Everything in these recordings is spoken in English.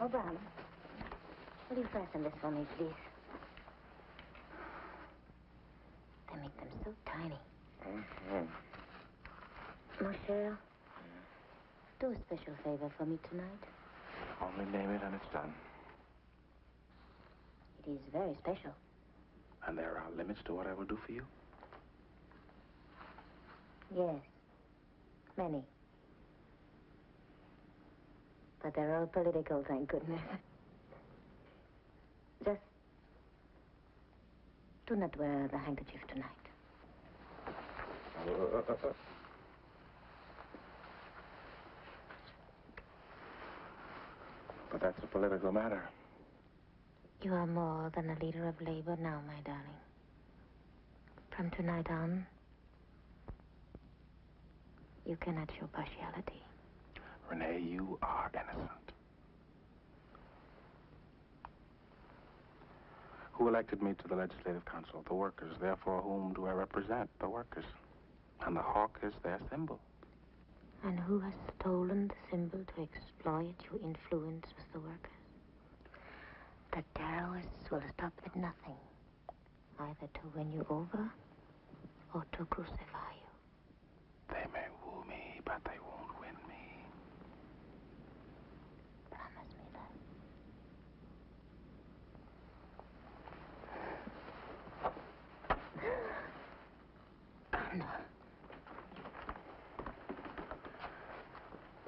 Oh, Dram, will you fasten this for me, please? They make them so tiny. Mon cher, do a special favor for me tonight. Only name it and it's done. It is very special. And there are limits to what I will do for you? Yes, many. But they're all political, thank goodness. Just do not wear the handkerchief tonight. But that's a political matter. You are more than a leader of labor now, my darling. From tonight on, you cannot show partiality. Renee, you are innocent. Who elected me to the Legislative Council? The workers. Therefore, whom do I represent? The workers. And the hawk is their symbol. And who has stolen the symbol to exploit your influence with the workers? The terrorists will stop at nothing, either to win you over or to crucify you. They may woo me, but they won't win me. Promise me that. No.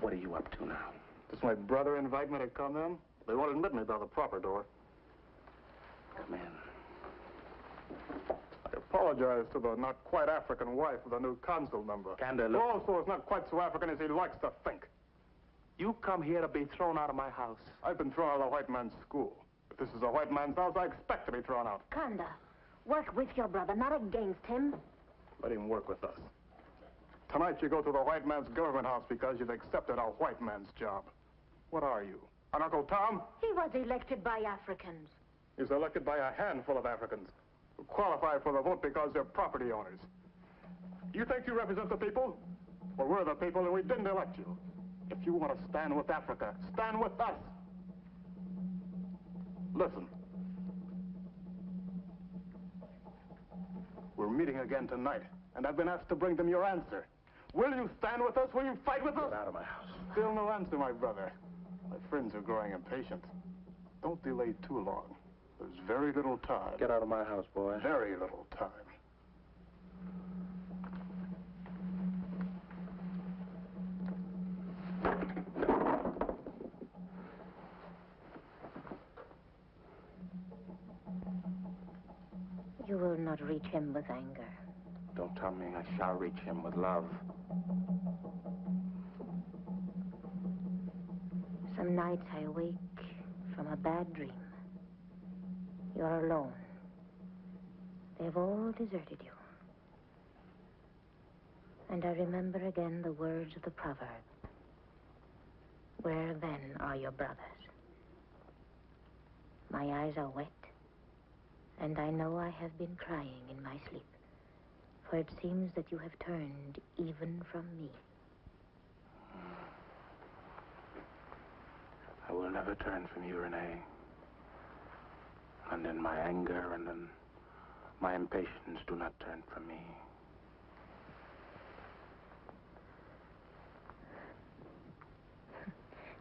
What are you up to now? Does my brother invite me to come in? They won't admit me by the proper door. Come in. I apologize to the not quite African wife of the new consul member. Gander, Who look. also is not quite so African as he likes to think. You come here to be thrown out of my house. I've been thrown out of the white man's school. If this is a white man's house, I expect to be thrown out. Kanda, work with your brother, not against him. Let him work with us. Tonight you go to the white man's government house because you've accepted a white man's job. What are you? An Uncle Tom? He was elected by Africans. He's elected by a handful of Africans who qualify for the vote because they're property owners. You think you represent the people? Well, we're the people and we didn't elect you. If you want to stand with Africa, stand with us. Listen. We're meeting again tonight, and I've been asked to bring them your answer. Will you stand with us? Will you fight with us? Get out of my house. Still no answer, my brother. My friends are growing impatient. Don't delay too long. There's very little time. Get out of my house, boy. Very little time. You will not reach him with anger. Don't tell me I shall reach him with love. Some nights I wake from a bad dream. You're alone. They've all deserted you. And I remember again the words of the proverb. Where then are your brothers? My eyes are wet, and I know I have been crying in my sleep, for it seems that you have turned even from me. I will never turn from you, Renee. And in my anger and in my impatience, do not turn from me.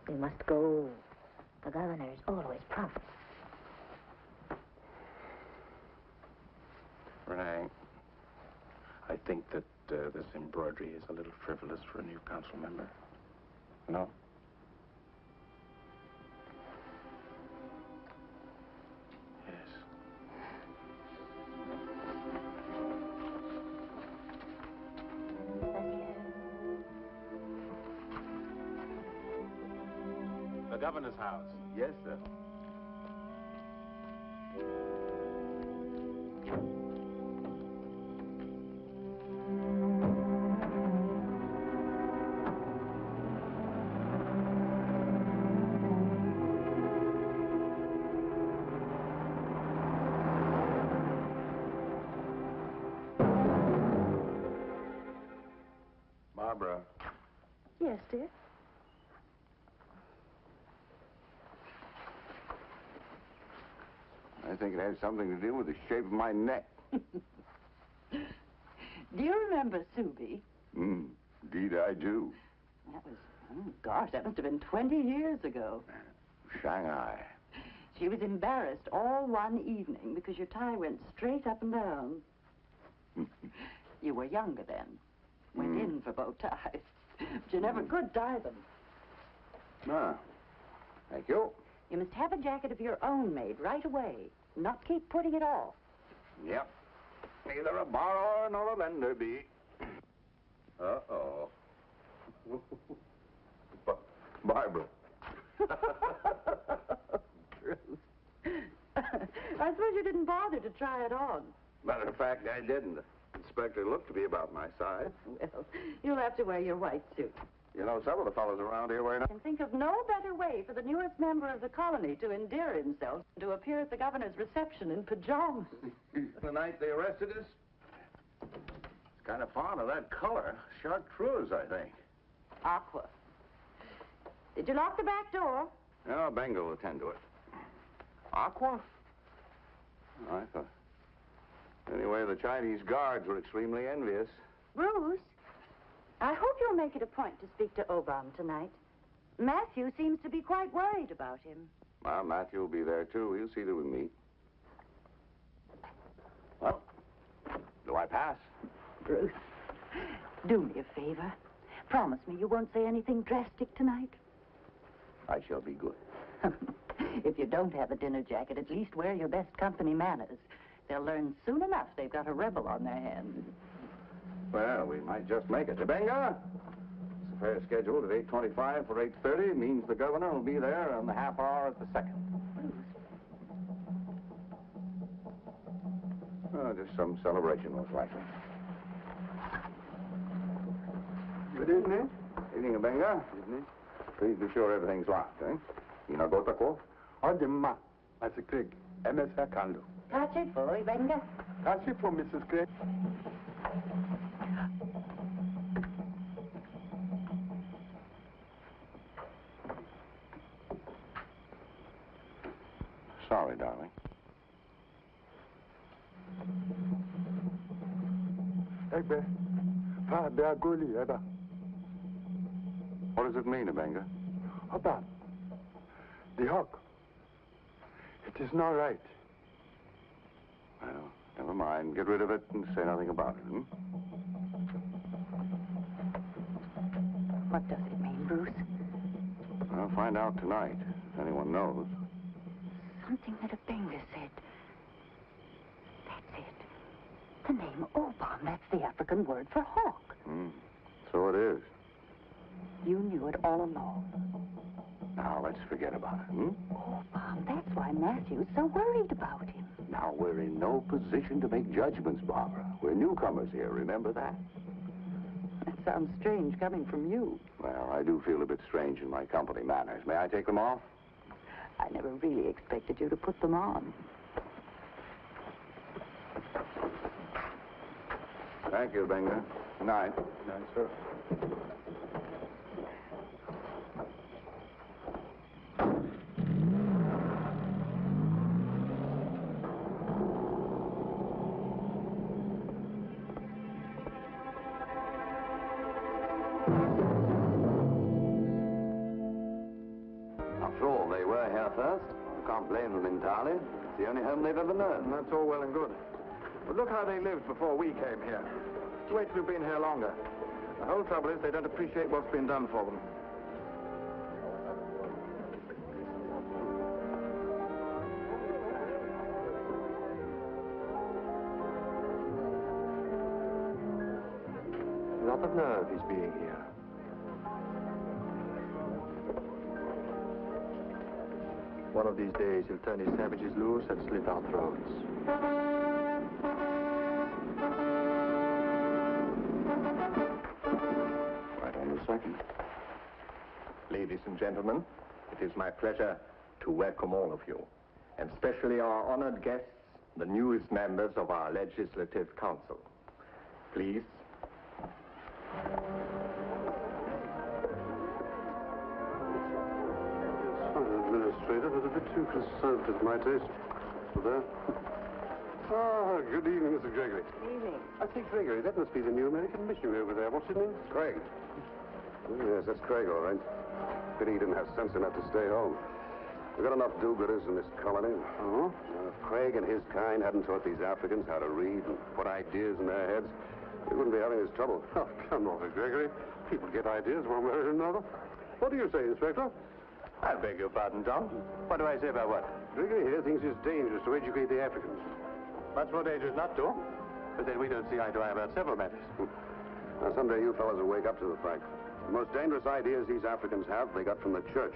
We must go. The governor is always prompt. Renee, I think that this embroidery is a little frivolous for a new council member. No? Yes. The governor's house. Yes, sir. Yes, dear. think it has something to do with the shape of my neck. Do you remember Subi? Indeed I do. That was, oh gosh, that must have been 20 years ago. Shanghai. She was embarrassed all one evening because your tie went straight up and down. You were younger then. Went in for bow ties. But you never could tie them. Ah, thank you. You must have a jacket of your own made right away. Not keep putting it off. Yep. Neither a borrower nor a lender be. Uh-oh. Barbara. I suppose you didn't bother to try it on. Matter of fact, I didn't. The inspector looked to be about my size. Well, you'll have to wear your white suit. You know, some of the fellows around here wearing... I can think of no better way for the newest member of the colony to endear himself than to appear at the governor's reception in pajamas. The night they arrested us, it's kind of fond of that color. Chartreuse, I think. Aqua. Did you lock the back door? No, Benga will attend to it. Aqua? I thought... Anyway, the Chinese guards were extremely envious. Bruce, I hope you'll make it a point to speak to Obam tonight. Matthew seems to be quite worried about him. Well, Matthew will be there, too. He'll see that we meet. Well, do I pass? Bruce, do me a favor. Promise me you won't say anything drastic tonight. I shall be good. If you don't have a dinner jacket, at least wear your best company manners. They'll learn soon enough they've got a rebel on their hands. Well, we might just make it. Benga! It's a fair schedule at 8:25 for 8:30. It means the governor will be there in the half hour at the second. Oh, just some celebration, most likely. Good evening. Evening, Benga. Evening. Please be sure everything's locked, eh? Inagotako? Odimma, Mr. Craig. MS Kando. Catch it, boy, Benga. That's it for Mrs. Craig. Sorry, darling. Egbe, pa beagoli eba. What does it mean, Benga? Oba, the hawk. It is not right. Well, never mind. Get rid of it and say nothing about it, What does it mean, Bruce? I'll find out tonight, if anyone knows. Something that a Benga said. That's it. The name Obam, that's the African word for hawk. So it is. You knew it all along. Now, let's forget about it, Obam, that's why Matthew's so worried about him. Now, we're in no position to make judgments, Barbara. We're newcomers here, remember that? That sounds strange coming from you. Well, I do feel a bit strange in my company manners. May I take them off? I never really expected you to put them on. Thank you, Benga. Good night. Good night, sir. After all, they were here first. I can't blame them entirely. It's the only home they've ever known. And that's all well and good. But look how they lived before we came here. Wait till we've been here longer. The whole trouble is they don't appreciate what's been done for them. A lot of nerve is being here. One of these days he'll turn his savages loose and slit our throats. Right on the second. Ladies and gentlemen, it is my pleasure to welcome all of you, and especially our honored guests, the newest members of our Legislative Council. Please. Administrator was a bit too conservative for my taste. there. Oh, good evening, Mr. Gregory. Good evening. I say, Gregory, that must be the new American missionary over there. What's his name? Craig. Yes, that's Craig, all right. Pity he didn't have sense enough to stay home. We've got enough do-gooders in this colony. Oh? If Craig and his kind hadn't taught these Africans how to read and put ideas in their heads, we wouldn't be having this trouble. Oh, come over, Gregory. People get ideas one way or another. What do you say, Inspector? I beg your pardon, Tom. What do I say about what? Gregory here thinks it's dangerous to educate the Africans. Much more dangerous not to. But then we don't see eye to eye about several matters. Now, someday you fellas will wake up to the fact. The most dangerous ideas these Africans have, they got from the church.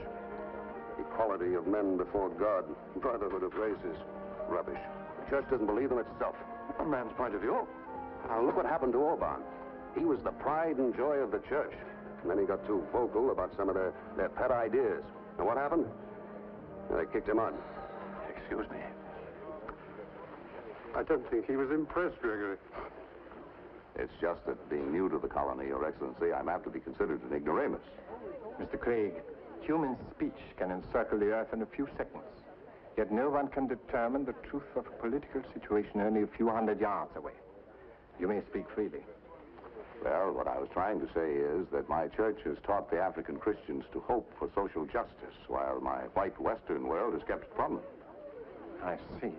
Equality of men before God, brotherhood of races. Rubbish. The church doesn't believe them itself. From a man's point of view. Now, look what happened to Orban. He was the pride and joy of the church. And then he got too vocal about some of their pet ideas. And what happened? They kicked him out. Excuse me. I don't think he was impressed, Gregory. It's just that being new to the colony, Your Excellency, I'm apt to be considered an ignoramus. Mr. Craig, human speech can encircle the earth in a few seconds. Yet no one can determine the truth of a political situation only a few hundred yards away. You may speak freely. Well, what I was trying to say is that my church has taught the African Christians to hope for social justice, while my white Western world has kept it from them. I see.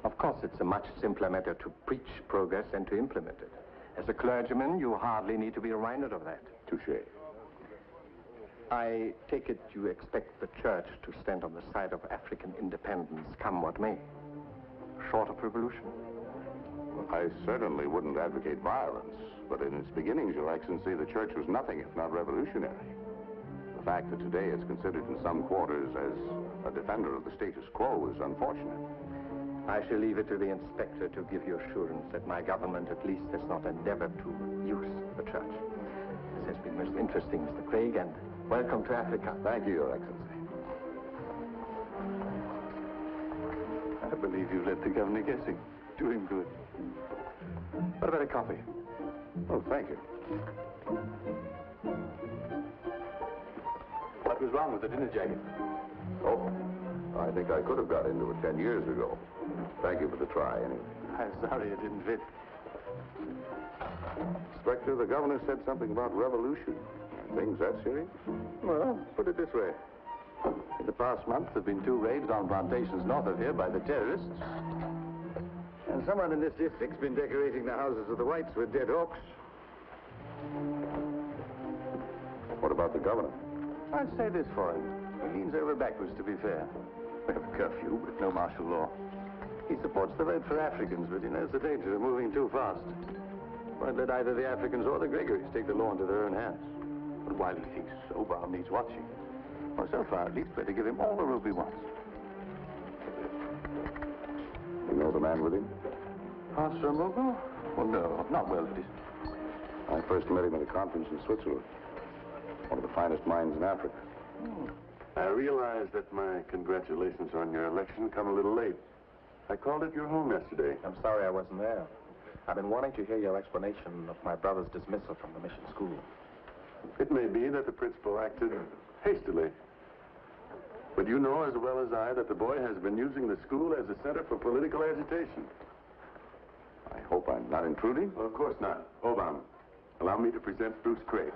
Of course, it's a much simpler matter to preach progress than to implement it. As a clergyman, you hardly need to be reminded of that. Touché. I take it you expect the church to stand on the side of African independence, come what may. Short of revolution? I certainly wouldn't advocate violence, but in its beginnings, Your Excellency, the church was nothing if not revolutionary. The fact that today it's considered in some quarters as a defender of the status quo is unfortunate. I shall leave it to the inspector to give you assurance that my government at least has not endeavored to use the church. This has been most interesting, Mr. Craig, and welcome to Africa. Thank you, Your Excellency. I believe you let the governor guessing. Do him good. What about a coffee? Oh, thank you. What was wrong with the dinner jacket? Oh, I think I could have got into it 10 years ago. Thank you for the try, anyway. I'm sorry it didn't fit. Inspector, the governor said something about revolution. Are things that serious? Well, put it this way. In the past month, there have been 2 raids on plantations north of here by the terrorists. And someone in this district's been decorating the houses of the whites with dead hawks. What about the governor? I'd say this for him. He leans over backwards, to be fair. We have a curfew, but no martial law. He supports the vote for Africans, but he knows the danger of moving too fast. Won't let either the Africans or the Gregories take the law into their own hands. But while he thinks Obama needs watching, well, so far at least, better give him all the rope he wants. You know the man with him? Pastor Mogo? Oh, no, not well, it is. I first met him at a conference in Switzerland. One of the finest minds in Africa. I realize that my congratulations on your election come a little late. I called at your home yesterday. I'm sorry I wasn't there. I've been wanting to hear your explanation of my brother's dismissal from the mission school. It may be that the principal acted hastily. But you know as well as I that the boy has been using the school as a center for political agitation. I hope I'm not intruding. Well, of course not. Obama, allow me to present Bruce Craig.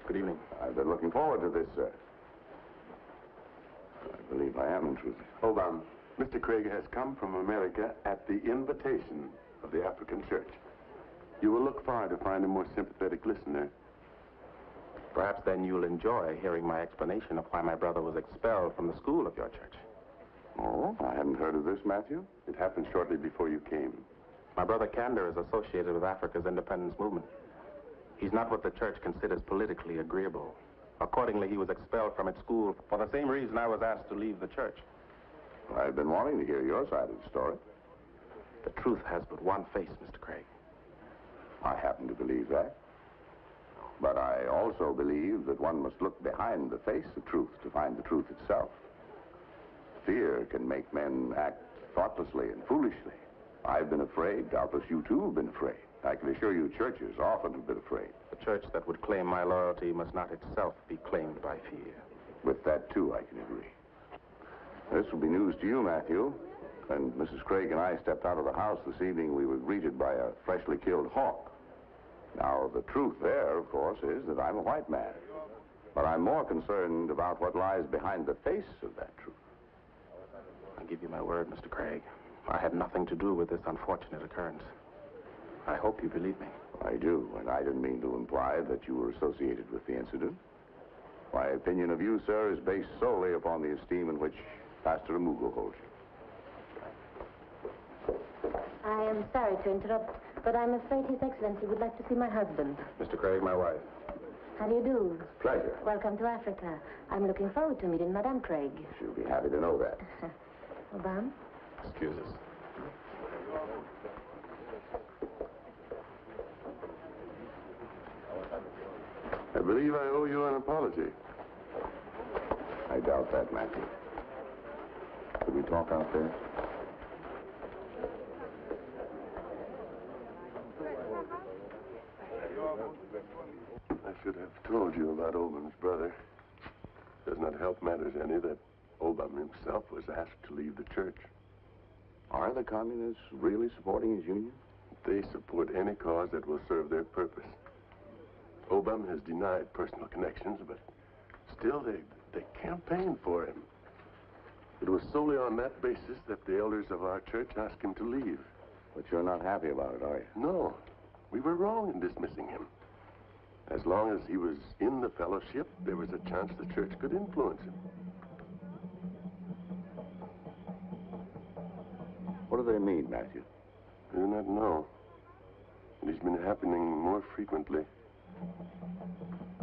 Good evening. I've been looking forward to this, sir. I believe I am intruding. Obama, Mr. Craig has come from America at the invitation of the African Church. You will look far to find a more sympathetic listener. Perhaps then you'll enjoy hearing my explanation of why my brother was expelled from the school of your church. Oh, I hadn't heard of this, Matthew. It happened shortly before you came. My brother Kander is associated with Africa's independence movement. He's not what the church considers politically agreeable. Accordingly, he was expelled from its school for the same reason I was asked to leave the church. I've been wanting to hear your side of the story. The truth has but one face, Mr. Craig. I happen to believe that. But I also believe that one must look behind the face of truth to find the truth itself. Fear can make men act thoughtlessly and foolishly. I've been afraid. Doubtless you too have been afraid. I can assure you churches often have been afraid. The church that would claim my loyalty must not itself be claimed by fear. With that too, I can agree. This will be news to you, Matthew. When Mrs. Craig and I stepped out of the house this evening, we were greeted by a freshly killed hawk. Now, the truth there, of course, is that I'm a white man. But I'm more concerned about what lies behind the face of that truth. I give you my word, Mr. Craig. I had nothing to do with this unfortunate occurrence. I hope you believe me. I do, and I didn't mean to imply that you were associated with the incident. My opinion of you, sir, is based solely upon the esteem in which Pastor Amugo holds you. I am sorry to interrupt, but I'm afraid His Excellency would like to see my husband. Mr. Craig, my wife. How do you do? Pleasure. Welcome to Africa. I'm looking forward to meeting Madame Craig. She'll be happy to know that. Obama? Excuse us. I believe I owe you an apology. I doubt that, Matthew. Could we talk out there? I should have told you about Obam's brother. Does not help matters any that Obama himself was asked to leave the church. Are the communists really supporting his union? They support any cause that will serve their purpose. Obama has denied personal connections, but still they campaigned for him. It was solely on that basis that the elders of our church asked him to leave. But you're not happy about it, are you? No, we were wrong in dismissing him. As long as he was in the fellowship, there was a chance the church could influence him. What do they mean, Matthew? I do not know. It has been happening more frequently.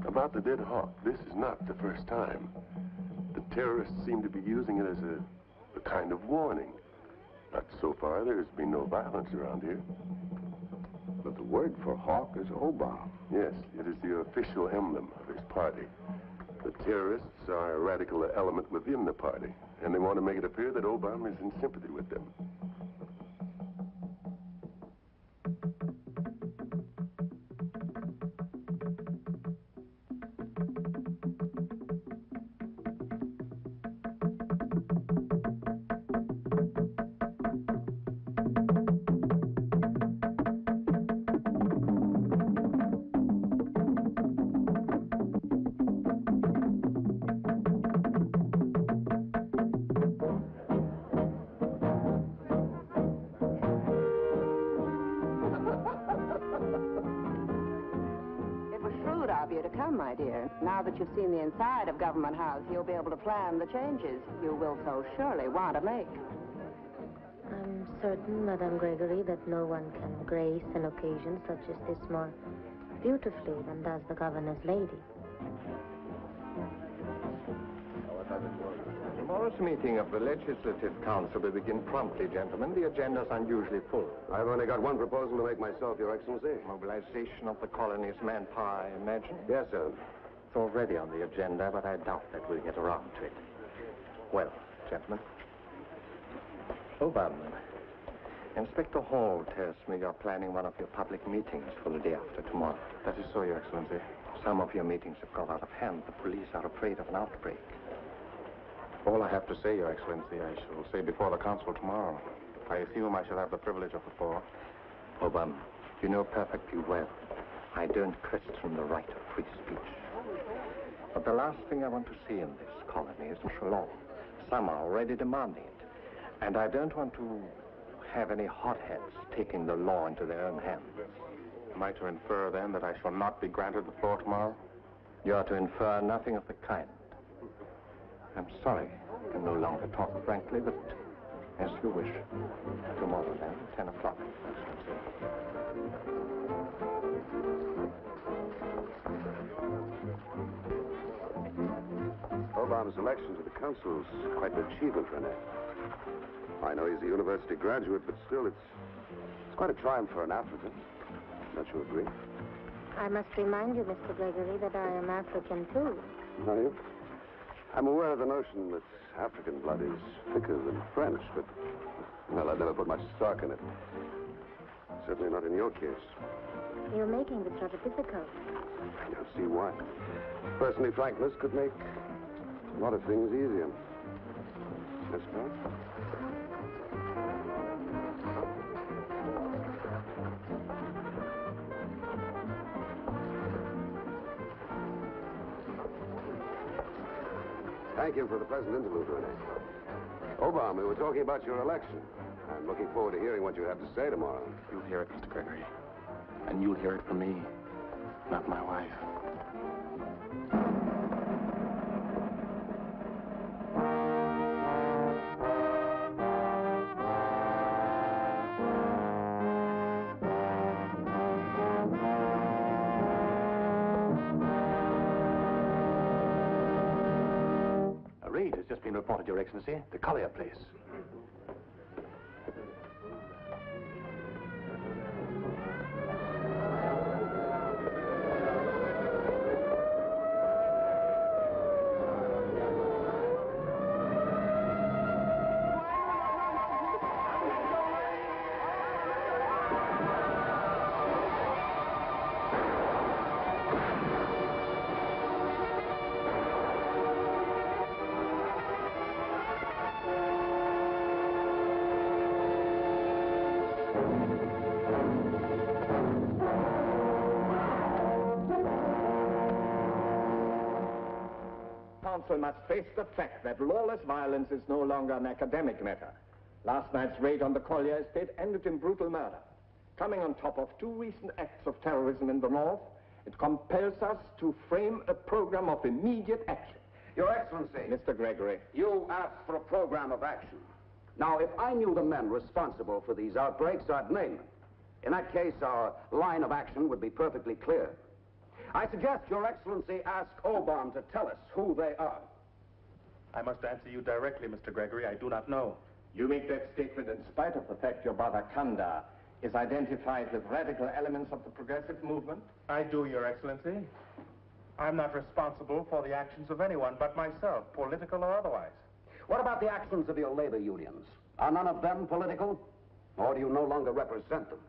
About the dead hawk, this is not the first time. The terrorists seem to be using it as a kind of warning. But so far, there's been no violence around here. But the word for hawk is Obama. Yes, it is the official emblem of his party. The terrorists are a radical element within the party, and they want to make it appear that Obama is in sympathy with them. My dear, now that you've seen the inside of Government House, you'll be able to plan the changes you will so surely want to make. I'm certain, Madame Gregory, that no one can grace an occasion such as this more beautifully than does the governor's lady. Tomorrow's meeting of the Legislative Council will begin promptly, gentlemen. The agenda's unusually full. I've only got one proposal to make myself, Your Excellency. Mobilization of the colony's manpower, I imagine. Yes, sir. It's already on the agenda, but I doubt that we'll get around to it. Well, gentlemen. Obama, Inspector Hall tells me you're planning one of your public meetings for the day after tomorrow. That is so, Your Excellency. Some of your meetings have got out of hand. The police are afraid of an outbreak. All I have to say, Your Excellency, I shall say before the council tomorrow. I assume I shall have the privilege of the floor. Obama, you know perfectly well I don't question the right of free speech. But the last thing I want to see in this colony is martial law. Some are already demanding it. And I don't want to have any hotheads taking the law into their own hands. Am I to infer, then, that I shall not be granted the floor tomorrow? You are to infer nothing of the kind. I'm sorry I can no longer talk frankly, but as you wish. Tomorrow, then, 10 o'clock. Obama's election to the council is quite an achievement, Rene. I know he's a university graduate, but still, it's quite a triumph for an African. Don't you agree? I must remind you, Mr. Gregory, that I am African, too. Are you? I'm aware of the notion that African blood is thicker than French, but, well, I've never put much stock in it. Certainly not in your case. You're making this rather difficult. I don't see why. Personally, frankness could make a lot of things easier. Yes, ma'am? Thank you for the pleasant interlude, Rene. Obama, we were talking about your election. I'm looking forward to hearing what you have to say tomorrow. You'll hear it, Mr. Gregory. And you'll hear it from me, not my wife. A raid has just been reported, Your Excellency. The Collier place. Council must face the fact that lawless violence is no longer an academic matter. Last night's raid on the Collier estate ended in brutal murder. Coming on top of 2 recent acts of terrorism in the north, it compels us to frame a program of immediate action. Your Excellency. Mr. Gregory. You asked for a program of action. Now, if I knew the men responsible for these outbreaks, I'd name them. In that case, our line of action would be perfectly clear. I suggest Your Excellency ask Obama to tell us who they are. I must answer you directly, Mr. Gregory. I do not know. You make that statement in spite of the fact your brother Kanda is identified with radical elements of the progressive movement? I do, Your Excellency. I'm not responsible for the actions of anyone but myself, political or otherwise. What about the actions of your labor unions? Are none of them political? Or do you no longer represent them?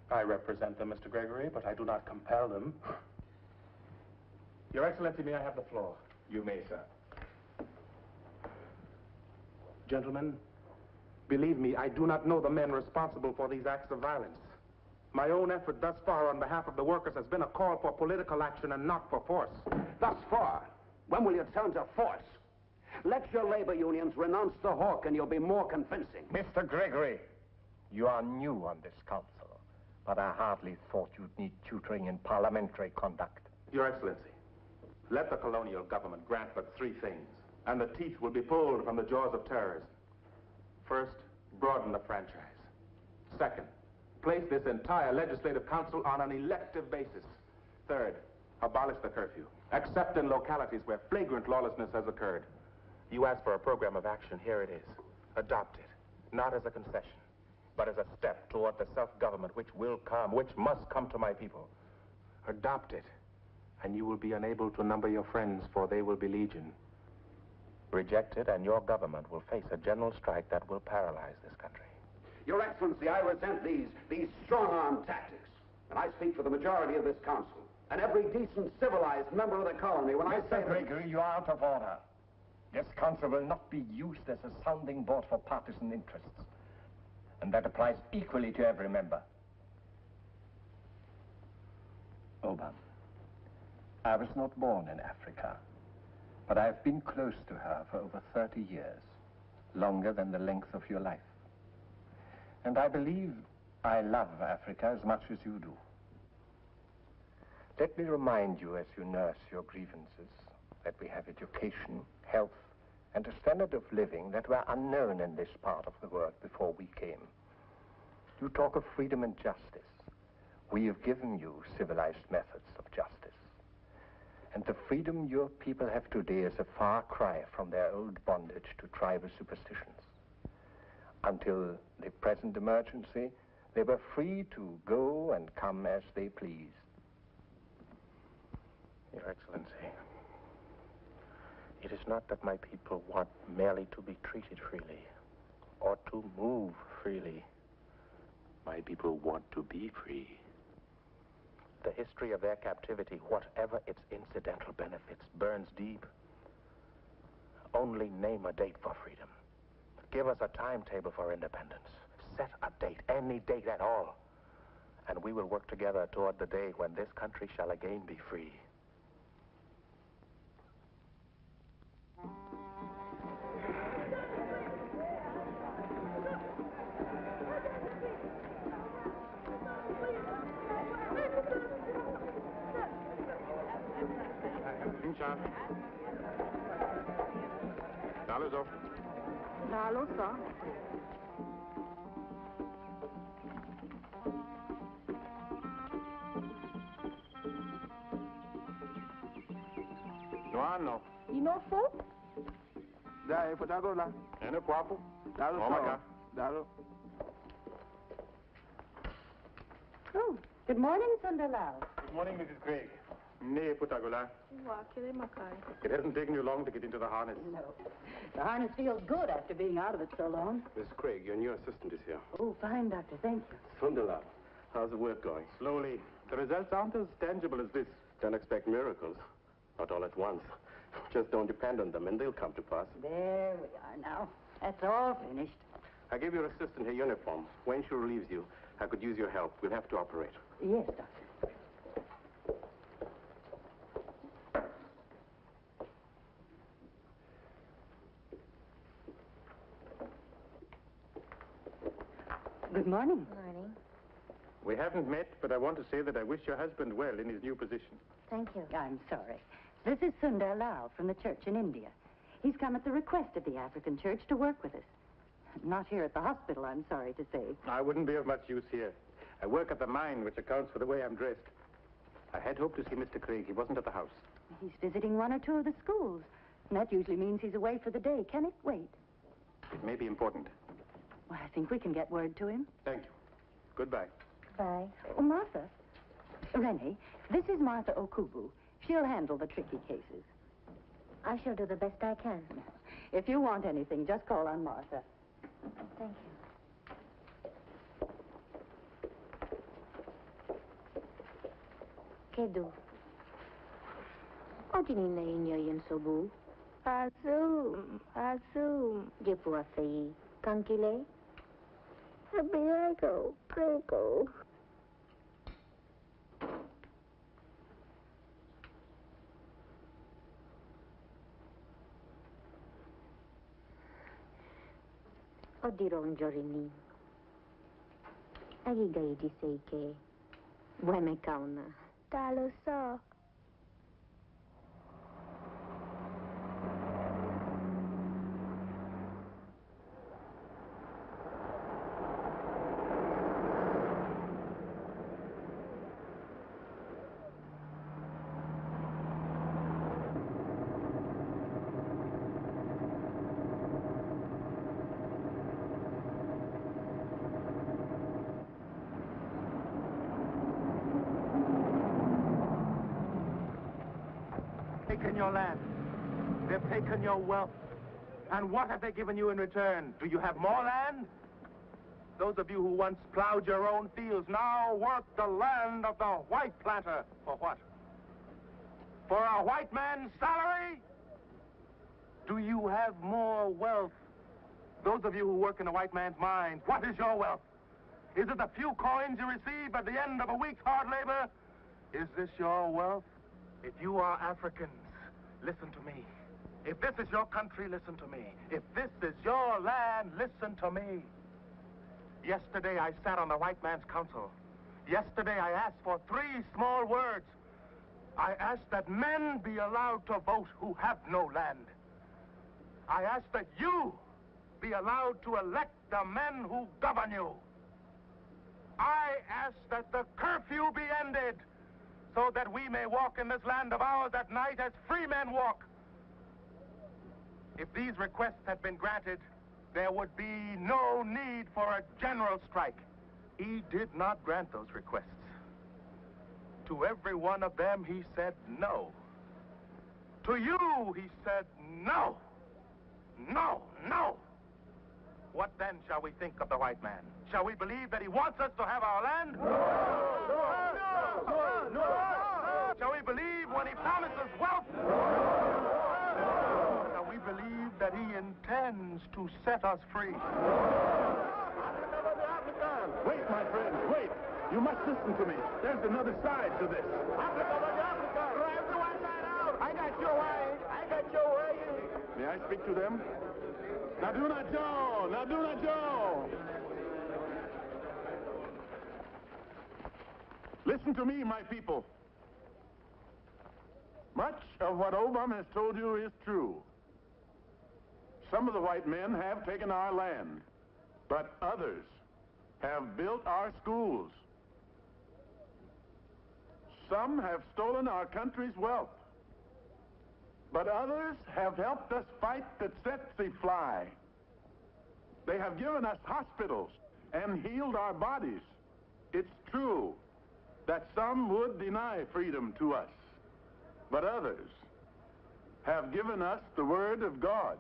I represent them, Mr. Gregory, but I do not compel them. Your Excellency, may I have the floor? You may, sir. Gentlemen, believe me, I do not know the men responsible for these acts of violence. My own effort thus far on behalf of the workers has been a call for political action and not for force. Thus far? When will you turn to force? Let your labor unions renounce the hawk and you'll be more convincing. Mr. Gregory, you are new on this council, but I hardly thought you'd need tutoring in parliamentary conduct. Your Excellency, let the colonial government grant but 3 things, and the teeth will be pulled from the jaws of terrorism. First, broaden the franchise. Second, place this entire legislative council on an elective basis. Third, abolish the curfew, except in localities where flagrant lawlessness has occurred. You asked for a program of action. Here it is. Adopt it, not as a concession, but as a step toward the self-government which will come, which must come to my people. Adopt it, and you will be unable to number your friends, for they will be legion. Reject it, and your government will face a general strike that will paralyze this country. Your Excellency, I resent these strong-arm tactics. And I speak for the majority of this council. And every decent, civilized member of the colony when I say... Mr. Gregory, you are out of order. This council will not be used as a sounding board for partisan interests. And that applies equally to every member. Obama, I was not born in Africa, but I've been close to her for over 30 years, longer than the length of your life. And I believe I love Africa as much as you do. Let me remind you, as you nurse your grievances, that we have education, health, and a standard of living that were unknown in this part of the world before we came. You talk of freedom and justice. We have given you civilized methods of justice. And the freedom your people have today is a far cry from their old bondage to tribal superstitions. Until the present emergency, they were free to go and come as they pleased. Your Excellency, it is not that my people want merely to be treated freely or to move freely. My people want to be free. The history of their captivity, whatever its incidental benefits, burns deep. Only name a date for freedom. Give us a timetable for independence. Set a date, any date at all. And we will work together toward the day when this country shall again be free. Chan. Dollars off. Hello, sir. No hanno. You know folk? Dai, potago là. E ne quapo? Dalo, Oh, my God. Dalo. Oh, good morning, Sunderlal. Good morning, Mrs. Craig. Ne putagola. It hasn't taken you long to get into the harness. No. The harness feels good after being out of it so long. Miss Craig, your new assistant is here. Oh, fine, Doctor. Thank you. Sunderlal, how's the work going? Slowly. The results aren't as tangible as this. Don't expect miracles. Not all at once. Just don't depend on them, and they'll come to pass. There we are now. That's all finished. I gave your assistant her uniform. When she relieves you, I could use your help. We'll have to operate. Yes, Doctor. Good morning. Morning. We haven't met, but I want to say that I wish your husband well in his new position. Thank you. I'm sorry. This is Sundar Lal from the church in India. He's come at the request of the African church to work with us. Not here at the hospital, I'm sorry to say. I wouldn't be of much use here. I work at the mine, which accounts for the way I'm dressed. I had hoped to see Mr. Craig. He wasn't at the house. He's visiting one or two of the schools. And that usually means he's away for the day. Can it wait? It may be important. Well, I think we can get word to him. Thank you. Goodbye. Bye. Oh, Martha. Rennie, this is Martha Okubu. She'll handle the tricky cases. I shall do the best I can. If you want anything, just call on Martha. Thank you. Kedu. Odini na inyo yin sobu. Azum. Jepu asai. Kankile. Abiago. Grego. Odirong Jorini. Agigay di seike. Bueme kauna. Talo so. Taken your land. They've taken your wealth. And what have they given you in return? Do you have more land? Those of you who once plowed your own fields now work the land of the white planter. For what? For a white man's salary? Do you have more wealth? Those of you who work in a white man's mines, what is your wealth? Is it the few coins you receive at the end of a week's hard labor? Is this your wealth? If you are Africans, listen to me. If this is your country, listen to me. If this is your land, listen to me. Yesterday, I sat on the white man's council. Yesterday, I asked for 3 small words. I asked that men be allowed to vote who have no land. I asked that you be allowed to elect the men who govern you. I asked that the curfew be ended so that we may walk in this land of ours at night as free men walk. If these requests had been granted, there would be no need for a general strike. He did not grant those requests. To every one of them, he said no. To you, he said no. No, no. What then shall we think of the white man? Shall we believe that he wants us to have our land? No! Shall we believe when he promises wealth? Shall we believe that he intends to set us free? Wait, my friend, wait. You must listen to me. There's another side to this. I got your way. May I speak to them? Naduna Joe! Naduna Joe! Listen to me, my people. Much of what Obama has told you is true. Some of the white men have taken our land, but others have built our schools. Some have stolen our country's wealth, but others have helped us fight the tsetse fly. They have given us hospitals and healed our bodies. It's true that some would deny freedom to us, but others have given us the word of God,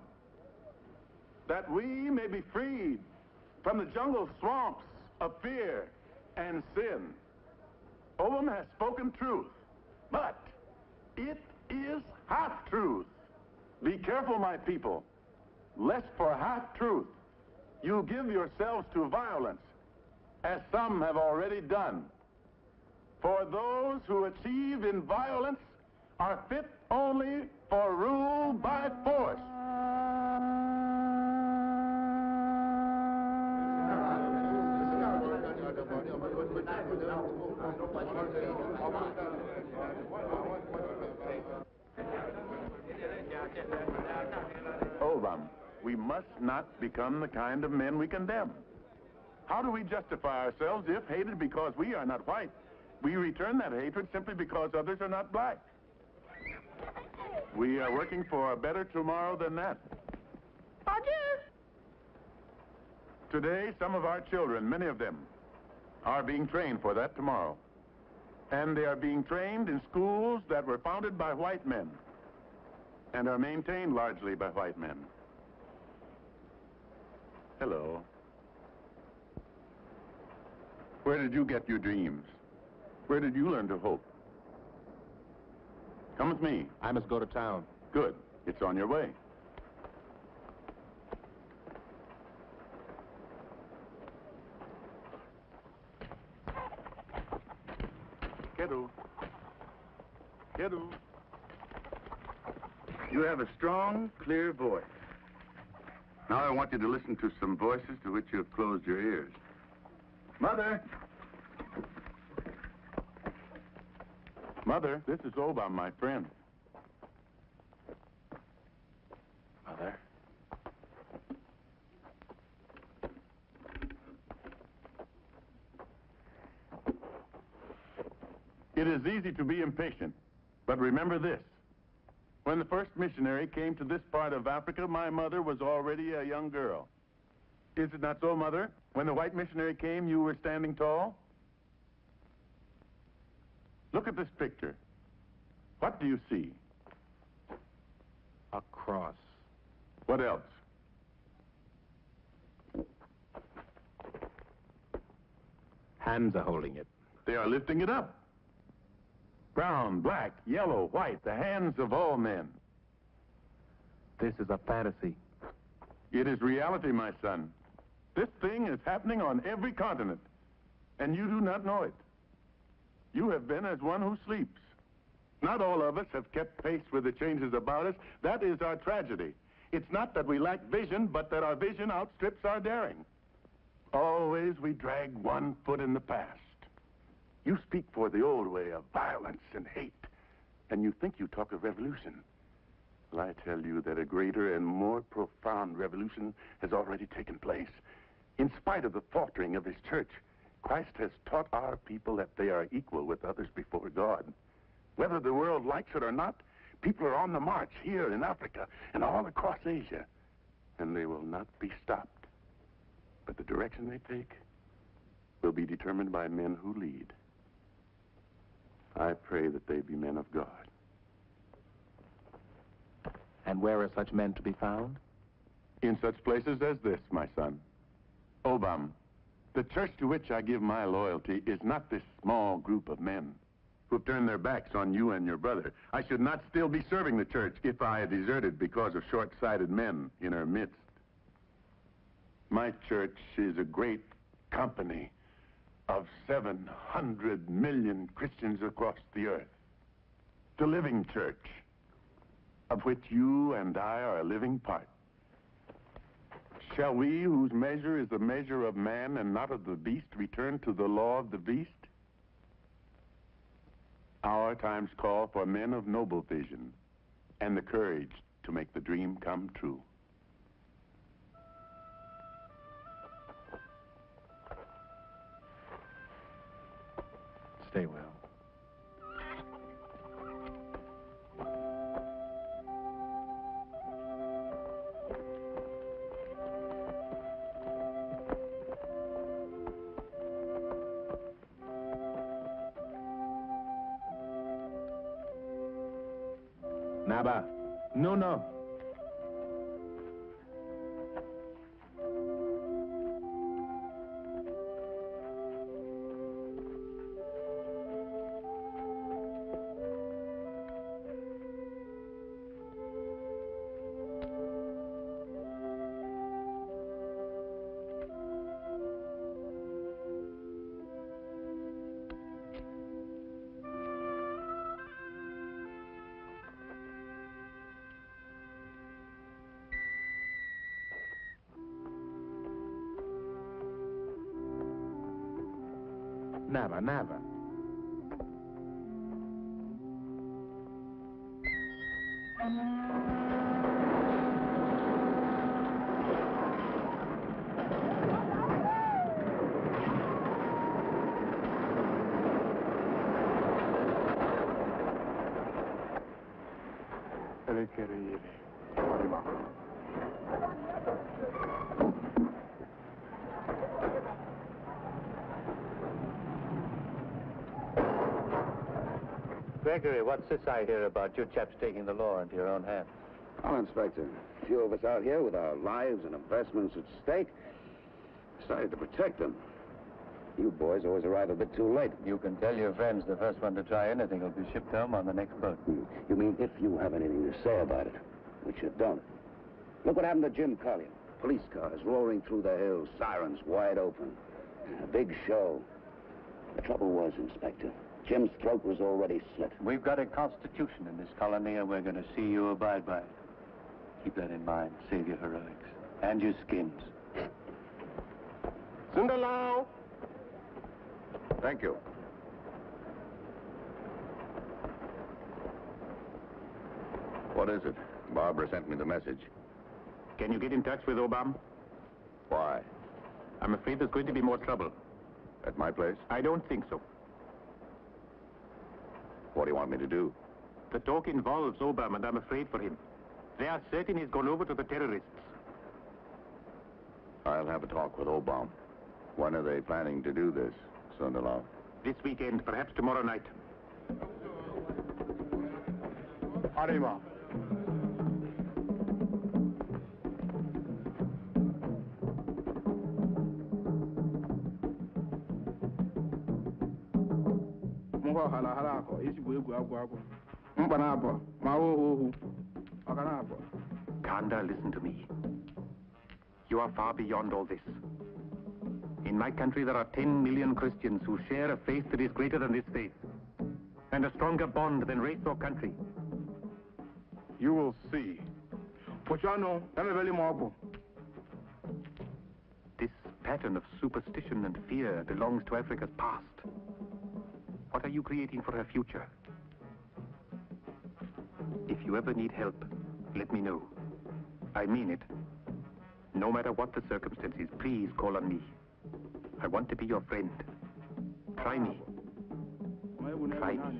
that we may be freed from the jungle swamps of fear and sin. Obama has spoken truth, but it is half-truth. Be careful, my people, lest for half-truth you give yourselves to violence, as some have already done. For those who achieve in violence are fit only for rule by force. Obama, we must not become the kind of men we condemn. How do we justify ourselves if, hated because we are not white, we return that hatred simply because others are not black? We are working for a better tomorrow than that. Roger! Today, some of our children, many of them, are being trained for that tomorrow. And they are being trained in schools that were founded by white men and are maintained largely by white men. Hello. Where did you get your dreams? Where did you learn to hope? Come with me. I must go to town. Good. It's on your way. Kiddo. Kiddo. You have a strong, clear voice. Now I want you to listen to some voices to which you have closed your ears. Mother! Mother, this is Obama, my friend. Mother? It is easy to be impatient, but remember this. When the first missionary came to this part of Africa, my mother was already a young girl. Is it not so, Mother? When the white missionary came, you were standing tall? Look at this picture. What do you see? A cross. What else? Hands are holding it. They are lifting it up. Brown, black, yellow, white, the hands of all men. This is a fantasy. It is reality, my son. This thing is happening on every continent, and you do not know it. You have been as one who sleeps. Not all of us have kept pace with the changes about us. That is our tragedy. It's not that we lack vision, but that our vision outstrips our daring. Always we drag one foot in the past. You speak for the old way of violence and hate, and you think you talk of revolution. Well, I tell you that a greater and more profound revolution has already taken place. In spite of the faltering of his church, Christ has taught our people that they are equal with others before God. Whether the world likes it or not, people are on the march here in Africa and all across Asia, and they will not be stopped. But the direction they take will be determined by men who lead. I pray that they be men of God. And where are such men to be found? In such places as this, my son. Obama, the church to which I give my loyalty is not this small group of men who've turned their backs on you and your brother. I should not still be serving the church if I had deserted because of short-sighted men in our midst. My church is a great company of 700 million Christians across the earth. The living church, of which you and I are a living part. Shall we, whose measure is the measure of man and not of the beast, return to the law of the beast? Our times call for men of noble vision and the courage to make the dream come true. Stay well. Naba, no. Naba. Gregory, what's this I hear about you chaps taking the law into your own hands? Well, Inspector, a few of us out here with our lives and investments at stake decided to protect them. You boys always arrive a bit too late. You can tell your friends the first one to try anything will be shipped home on the next boat. You mean if you have anything to say about it, which you don't. Look what happened to Jim Collier. Police cars roaring through the hills, sirens wide open. A big show. The trouble was, Inspector, Jim's throat was already slit. We've got a constitution in this colony, and we're going to see you abide by it. Keep that in mind. Save your heroics. And your skins. Sundalau! Thank you. What is it? Barbara sent me the message. Can you get in touch with Obama? Why? I'm afraid there's going to be more trouble. At my place? I don't think so. What do you want me to do? The talk involves Obama, and I'm afraid for him. They are certain he's gone over to the terrorists. I'll have a talk with Obama. When are they planning to do this, Sundalau? This weekend, perhaps tomorrow night. Arriba. Kanda, listen to me. You are far beyond all this. In my country, there are 10 million Christians who share a faith that is greater than this faith, and a stronger bond than race or country. You will see. This pattern of superstition and fear belongs to Africa's past. What are you creating for her future? If you ever need help, let me know. I mean it. No matter what the circumstances, please call on me. I want to be your friend. Try me. Try me.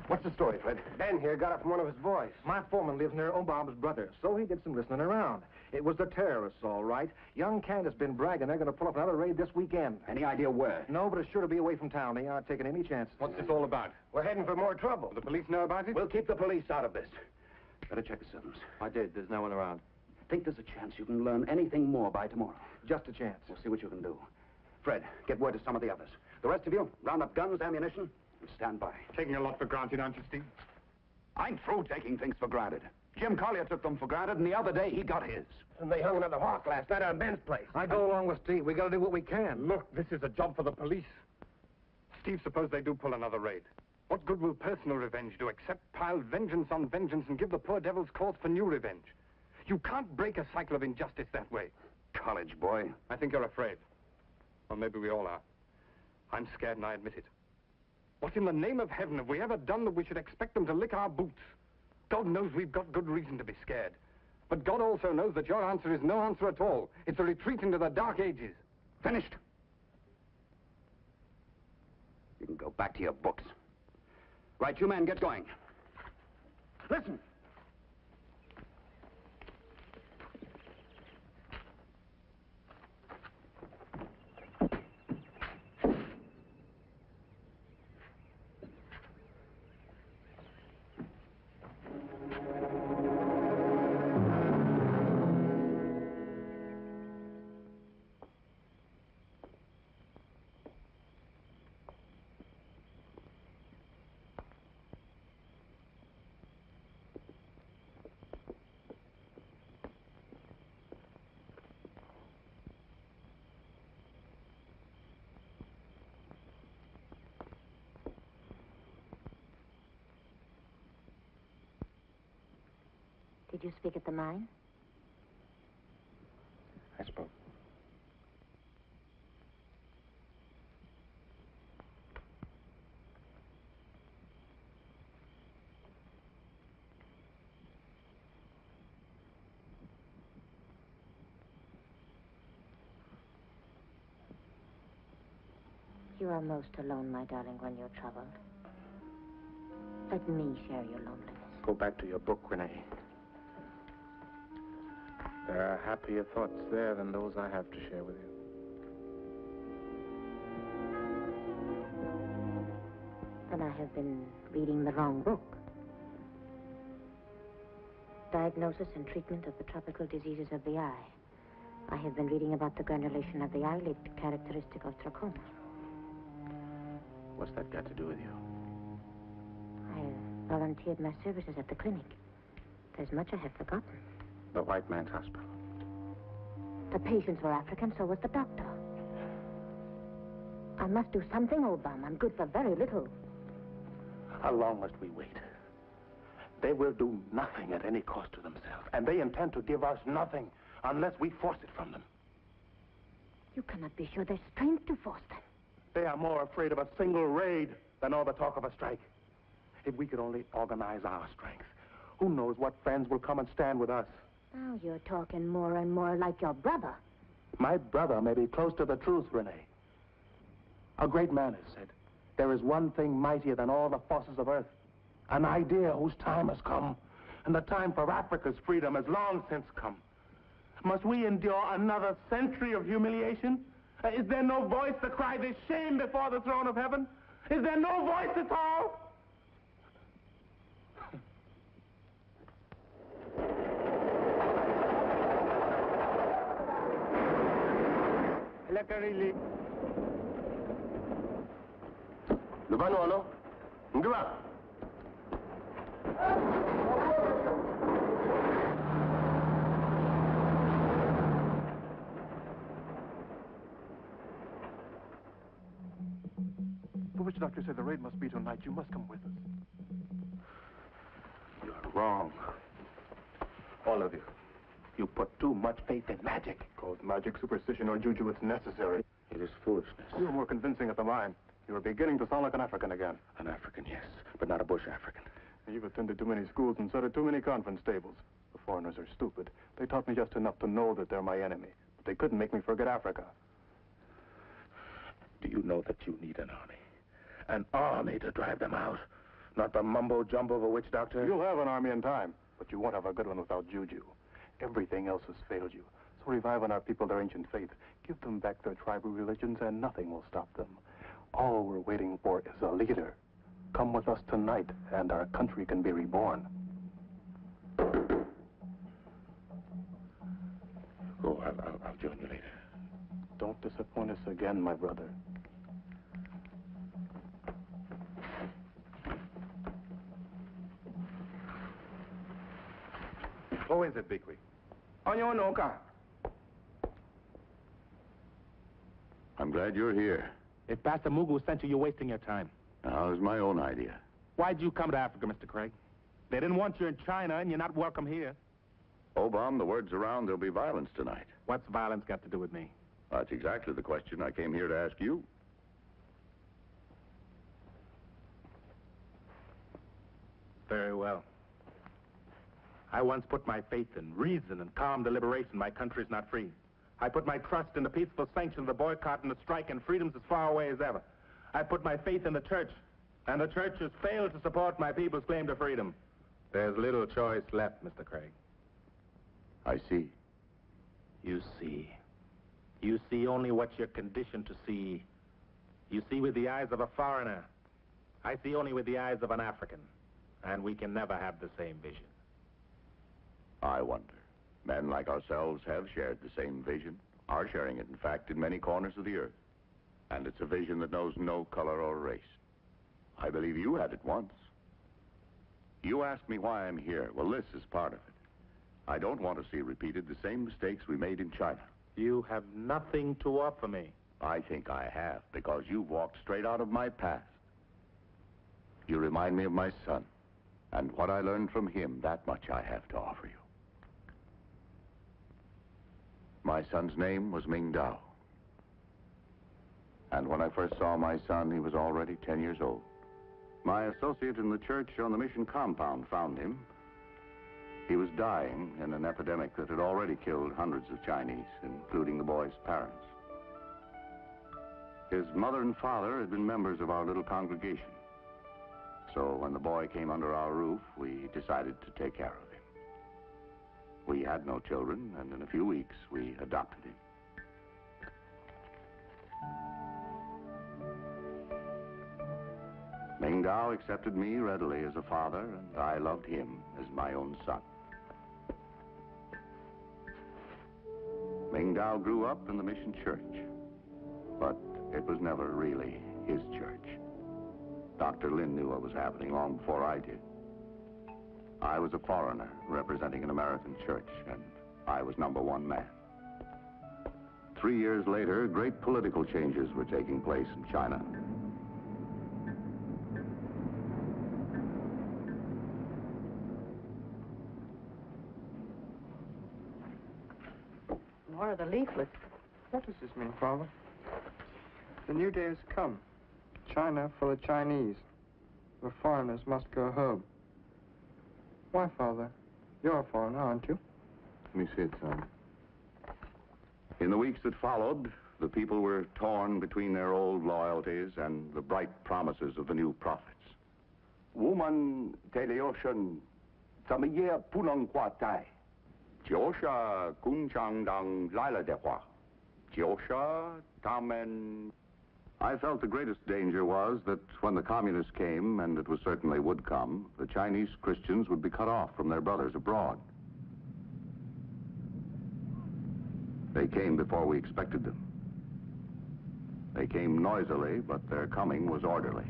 What's the story, Fred? Ben here got it from one of his boys. My foreman lives near Obama's brother, so he did some listening around. It was the terrorists, all right. Young Candace been bragging they're going to pull up another raid this weekend. Any idea where? No, but it's sure to be away from town. They aren't taking any chances. What's this all about? We're heading for more trouble. Do the police know about it? We'll keep the police out of this. Better check the servants. I did. There's no one around. Think there's a chance you can learn anything more by tomorrow? Just a chance. We'll see what you can do. Fred, get word to some of the others. The rest of you, round up guns, ammunition, and stand by. Taking a lot for granted, aren't you, Steve? I'm through taking things for granted. Jim Collier took them for granted, and the other day he got his. And they hung another hawk last night on Ben's place. I go along with Steve. We got to do what we can. Look, this is a job for the police. Steve, suppose they do pull another raid. What good will personal revenge do except pile vengeance on vengeance and give the poor devils cause for new revenge? You can't break a cycle of injustice that way. College boy. I think you're afraid. Or maybe we all are. I'm scared and I admit it. What in the name of heaven have we ever done that we should expect them to lick our boots? God knows we've got good reason to be scared. But God also knows that your answer is no answer at all. It's a retreat into the dark ages. Finished. You can go back to your books. Right, you men, get going. Listen. Did you speak at the mine? I spoke. You are most alone, my darling, when you're troubled. Let me share your loneliness. Go back to your book, Renee. There are happier thoughts there than those I have to share with you. Then I have been reading the wrong book. Diagnosis and treatment of the tropical diseases of the eye. I have been reading about the granulation of the eyelid, characteristic of trachoma. What's that got to do with you? I have volunteered my services at the clinic. There's much I have forgotten. The white man's hospital. The patients were African, so was the doctor. I must do something, old bum. I'm good for very little. How long must we wait? They will do nothing at any cost to themselves, and they intend to give us nothing unless we force it from them. You cannot be sure there's strength to force them. They are more afraid of a single raid than all the talk of a strike. If we could only organize our strength, who knows what friends will come and stand with us. Now you're talking more and more like your brother. My brother may be close to the truth, Renee. A great man has said, there is one thing mightier than all the forces of earth. An idea whose time has come, and the time for Africa's freedom has long since come. Must we endure another century of humiliation? Is there no voice to cry this shame before the throne of heaven? Is there no voice at all? Lubano, Ngwa. The witch doctor said the raid must be tonight. You must come with us. You're wrong. All of you. You put too much faith in magic. Cause magic, superstition, or juju, it's necessary. It is foolishness. You were more convincing at the mine. You were beginning to sound like an African again. An African, yes, but not a bush African. You've attended too many schools and sat at too many conference tables. The foreigners are stupid. They taught me just enough to know that they're my enemy. But they couldn't make me forget Africa. Do you know that you need an army? An army to drive them out. Not the mumbo-jumbo of a witch doctor. You'll have an army in time, but you won't have a good one without juju. Everything else has failed you. So revive on our people their ancient faith. Give them back their tribal religions, and nothing will stop them. All we're waiting for is a leader. Come with us tonight, and our country can be reborn. Go, I'll join you later. Don't disappoint us again, my brother. Who is it, Bigwig? I'm glad you're here. If Pastor Mugu sent you, you're wasting your time. Now, it was my own idea. Why'd you come to Africa, Mr. Craig? They didn't want you in China, and you're not welcome here. Obama, the word's around there'll be violence tonight. What's violence got to do with me? That's exactly the question I came here to ask you. Very well. I once put my faith in reason and calm deliberation. My country's not free. I put my trust in the peaceful sanction of the boycott and the strike, and freedom's as far away as ever. I put my faith in the church, and the church has failed to support my people's claim to freedom. There's little choice left, Mr. Craig. I see. You see. You see only what you're conditioned to see. You see with the eyes of a foreigner. I see only with the eyes of an African. And we can never have the same vision. I wonder. Men like ourselves have shared the same vision, are sharing it, in fact, in many corners of the earth. And it's a vision that knows no color or race. I believe you had it once. You asked me why I'm here. Well, this is part of it. I don't want to see repeated the same mistakes we made in China. You have nothing to offer me. I think I have, because you've walked straight out of my past. You remind me of my son, and what I learned from him, that much I have to offer you. My son's name was Ming Dao. And when I first saw my son, he was already 10 years old. My associate in the church on the mission compound found him. He was dying in an epidemic that had already killed hundreds of Chinese, including the boy's parents. His mother and father had been members of our little congregation. So when the boy came under our roof, we decided to take care of him. We had no children, and in a few weeks, we adopted him. Ming Dao accepted me readily as a father, and I loved him as my own son. Ming Dao grew up in the mission church, but it was never really his church. Dr. Lin knew what was happening long before I did. I was a foreigner representing an American church, and I was number one man. 3 years later, great political changes were taking place in China. More of the leaflets. What does this mean, Father? The new day has come. China full of Chinese. The foreigners must go home. Why, Father? You're a foreigner, aren't you? Let me see it, son. In the weeks that followed, the people were torn between their old loyalties and the bright promises of the new prophets. Woman, 在the ocean, 怎么也不能挂在。就是共产党来了的话，就是他们。I felt the greatest danger was that when the communists came, and it was certainly would come, the Chinese Christians would be cut off from their brothers abroad. They came before we expected them. They came noisily, but their coming was orderly.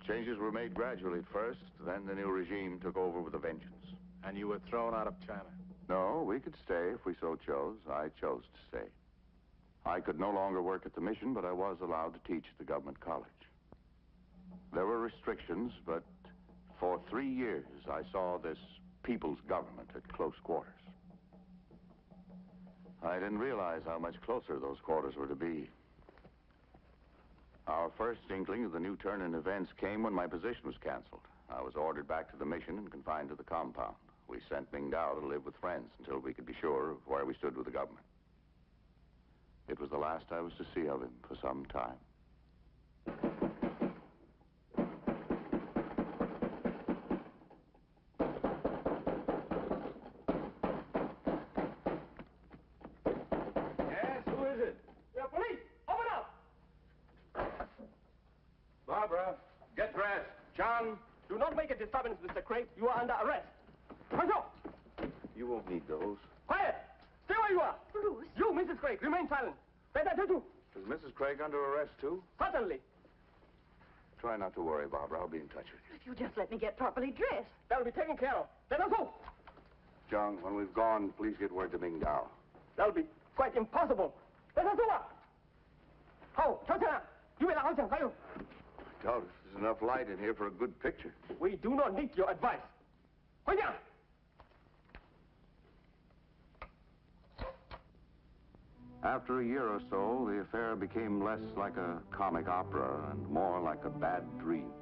Changes were made gradually at first, then the new regime took over with a vengeance. And you were thrown out of China? No, we could stay if we so chose. I chose to stay. I could no longer work at the mission, but I was allowed to teach at the government college. There were restrictions, but for 3 years I saw this people's government at close quarters. I didn't realize how much closer those quarters were to be. Our first inkling of the new turn in events came when my position was canceled. I was ordered back to the mission and confined to the compound. We sent Ming Dao to live with friends until we could be sure of where we stood with the government. It was the last I was to see of him for some time. Yes, who is it? The police! Open up! Barbara, get dressed. John, Do not make a disturbance, Mr. Craig. You are under arrest. Bonjour. You won't need those. Quiet! Stay where you are. Bruce. You, Mrs. Craig, remain silent. Is Mrs. Craig under arrest, too? Certainly. Try not to worry, Barbara. I'll be in touch with you. If you just let me get properly dressed. That'll be taken care of. Let us go. John, when we've gone, please get word to Ming Dao. That'll be quite impossible. Let us go. How? You will answer. I doubt if there's enough light in here for a good picture. We do not need your advice. After a year or so, the affair became less like a comic opera and more like a bad dream.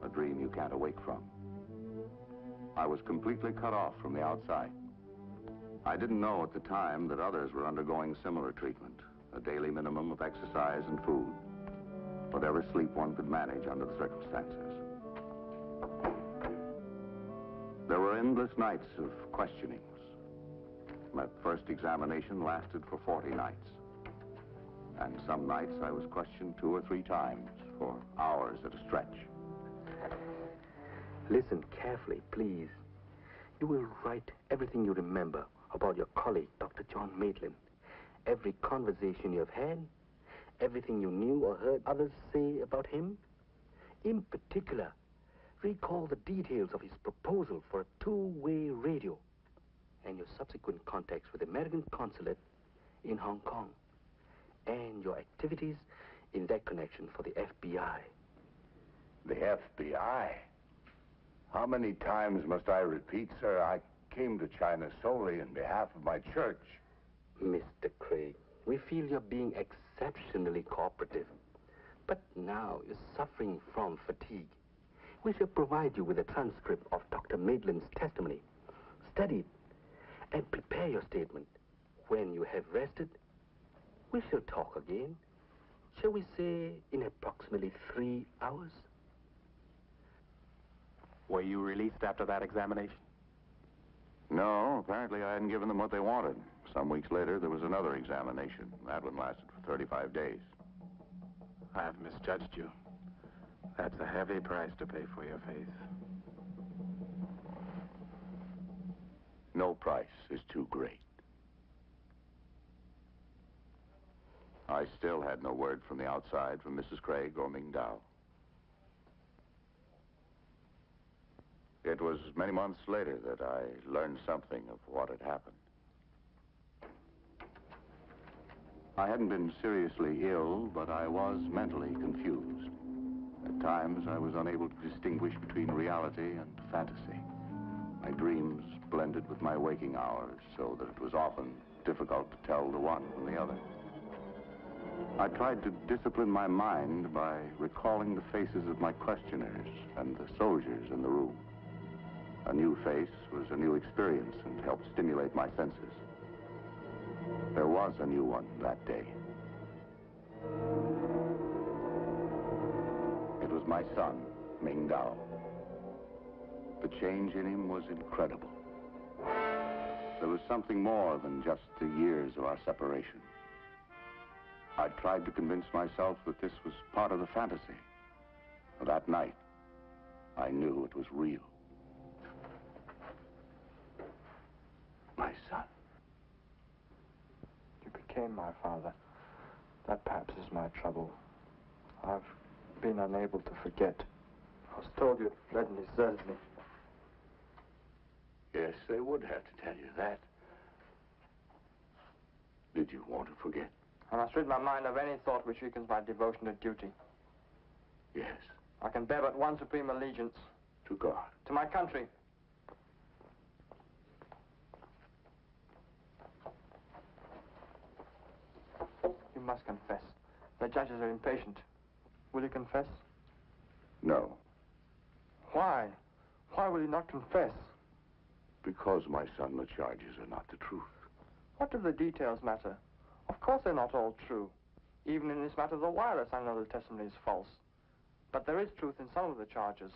A dream you can't awake from. I was completely cut off from the outside. I didn't know at the time that others were undergoing similar treatment, a daily minimum of exercise and food, whatever sleep one could manage under the circumstances. There were endless nights of questionings. That first examination lasted for 40 nights. And some nights I was questioned 2 or 3 times for hours at a stretch. Listen carefully, please. You will write everything you remember about your colleague, Dr. John Maitland. Every conversation you have had, everything you knew or heard others say about him. In particular, recall the details of his proposal for a 2-way radio and your subsequent contacts with the American consulate in Hong Kong and your activities in that connection for the FBI. The FBI? How many times must I repeat, sir? I came to China solely on behalf of my church. Mr. Craig, we feel you're being exceptionally cooperative. But now you're suffering from fatigue. We shall provide you with a transcript of Dr. Maitland's testimony. Study it and prepare your statement. When you have rested, we shall talk again. Shall we say in approximately 3 hours? Were you released after that examination? No, apparently I hadn't given them what they wanted. Some weeks later, there was another examination. That one lasted for 35 days. I've misjudged you. That's a heavy price to pay for your faith. No price is too great. I still had no word from the outside from Mrs. Craig or Ming Dao. It was many months later that I learned something of what had happened. I hadn't been seriously ill, but I was mentally confused. At times, I was unable to distinguish between reality and fantasy. My dreams blended with my waking hours, so that it was often difficult to tell the one from the other. I tried to discipline my mind by recalling the faces of my questioners and the soldiers in the room. A new face was a new experience and helped stimulate my senses. There was a new one that day. It was my son, Ming Dao. The change in him was incredible. There was something more than just the years of our separation. I tried to convince myself that this was part of the fantasy. That night, I knew it was real. My son. You became my father. That perhaps is my trouble. I've been unable to forget. I was told you'd fled and deserted me. Yes, they would have to tell you that. Did you want to forget? I must rid my mind of any thought which weakens my devotion to duty. Yes. I can bear but one supreme allegiance. To God. To my country. You must confess. The judges are impatient. Will you confess? No. Why? Why will you not confess? Because, my son, the charges are not the truth. What do the details matter? Of course they're not all true. Even in this matter of the wireless, I know the testimony is false. But there is truth in some of the charges.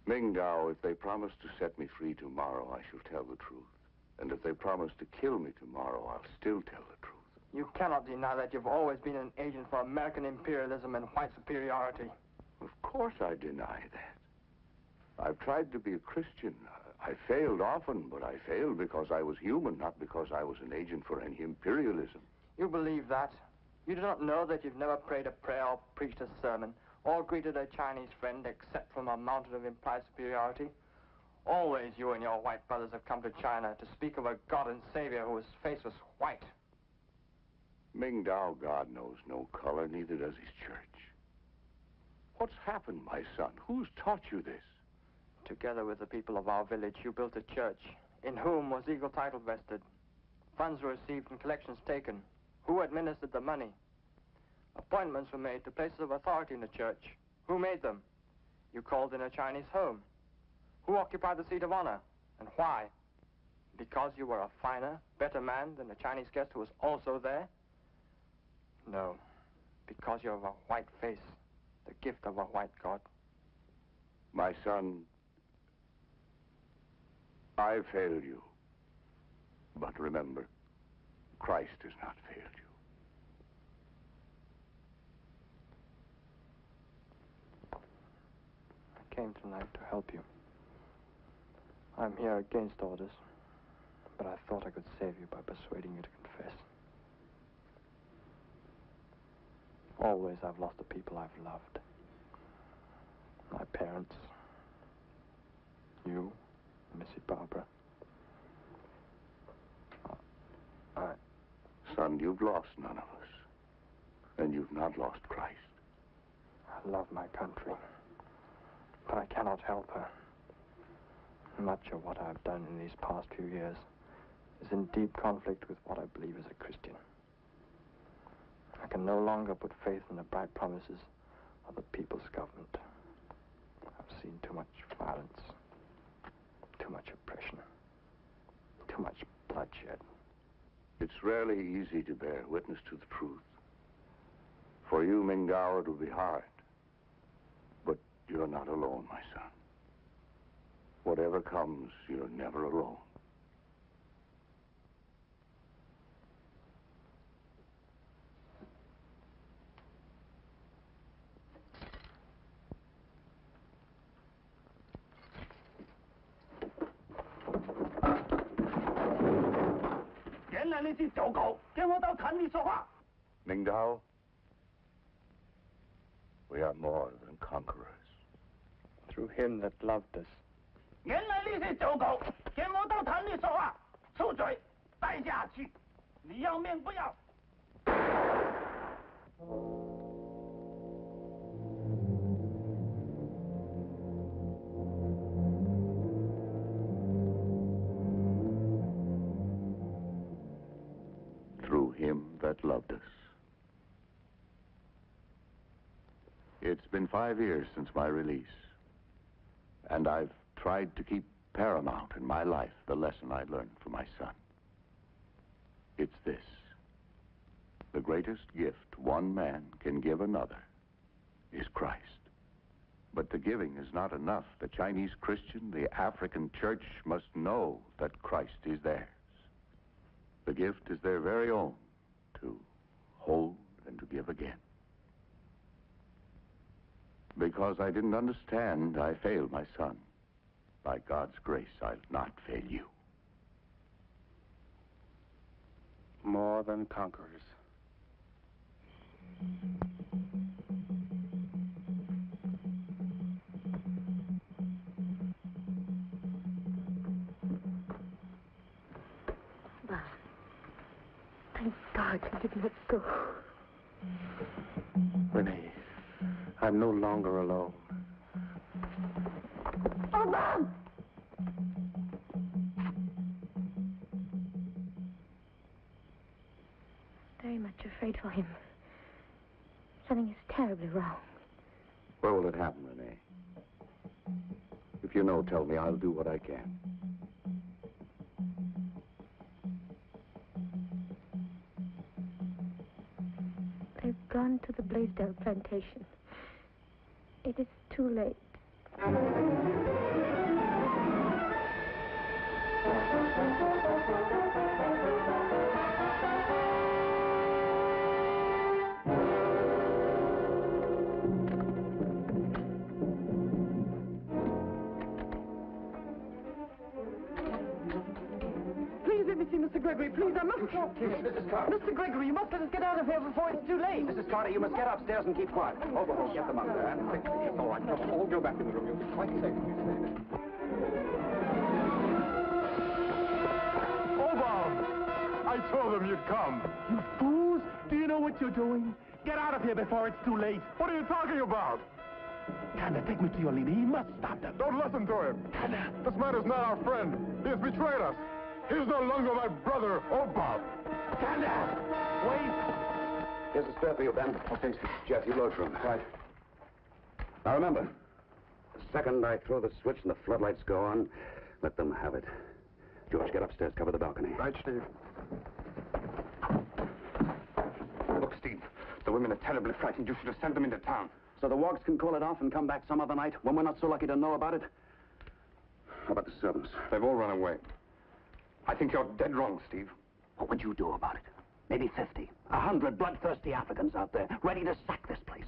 Ming Dao, if they promise to set me free tomorrow, I shall tell the truth. And if they promise to kill me tomorrow, I'll still tell the truth. You cannot deny that you've always been an agent for American imperialism and white superiority. Of course I deny that. I've tried to be a Christian. I failed often, but I failed because I was human, not because I was an agent for any imperialism. You believe that? You do not know that you've never prayed a prayer or preached a sermon or greeted a Chinese friend except from a mountain of implied superiority? Always you and your white brothers have come to China to speak of a God and Savior whose face was white. Mingdao, God knows no color, neither does his church. What's happened, my son? Who's taught you this? Together with the people of our village, you built a church, in whom was legal title vested. Funds were received and collections taken. Who administered the money? Appointments were made to places of authority in the church. Who made them? You called in a Chinese home. Who occupied the seat of honor, and why? Because you were a finer, better man than the Chinese guest who was also there? No, because you have a white face, the gift of a white God. My son, I failed you. But remember, Christ has not failed you. I came tonight to help you. I'm here against orders, but I thought I could save you by persuading you to confess. Always I've lost the people I've loved. My parents, you, Missy Barbara. Son, you've lost none of us. And you've not lost Christ. I love my country, but I cannot help her. Much of what I've done in these past few years is in deep conflict with what I believe as a Christian. I can no longer put faith in the bright promises of the people's government. I've seen too much violence, too much oppression, too much bloodshed. It's rarely easy to bear witness to the truth. For you, Mingdao, it will be hard. But you're not alone, my son. Whatever comes, you're never alone. Mingdao, we are more than conquerors. Through him that loved us. Through him that loved us. It's been 5 years since my release, and I've tried to keep paramount in my life the lesson I learned from my son. It's this: the greatest gift one man can give another is Christ. But the giving is not enough. The Chinese Christian, the African church must know that Christ is theirs. The gift is their very own, to hold and to give again. Because I didn't understand, I failed my son. By God's grace, I'll not fail you. More than conquerors. Bah. Thank God you did not go. Renee, I'm no longer alone. Oh, Mom! Very much afraid for him. Something is terribly wrong. Where will it happen, Renee? If you know, tell me. I'll do what I can. They've gone to the Blaisdell plantation. It is too late. Mr. Gregory, please, I must talk to you. Mrs. Carter. Mr. Gregory, you must let us get out of here before it's too late. Mrs. Carter, you must get upstairs and keep quiet. Overhaul, get them up there. And quickly. It's all right. Come, all go back in the room. You'll be quite safe if you stay there. I told them you'd come. You fools! Do you know what you're doing? Get out of here before it's too late. What are you talking about? Tanner, take me to your leader. He must stop them. Don't listen to him. Tanner! This man is not our friend. He has betrayed us. He is no longer my brother, Bob. Tanner! Wait! Here's a spare for you, Ben. Okay, sir. Jeff, you load for him. Right. Now remember, the second I throw the switch and the floodlights go on, let them have it. George, get upstairs, cover the balcony. Right, Steve. Look, Steve, the women are terribly frightened. You should have sent them into town. So the Wogs can call it off and come back some other night when we're not so lucky to know about it? How about the servants? They've all run away. I think you're dead wrong, Steve. What would you do about it? Maybe 50, 100 bloodthirsty Africans out there, ready to sack this place.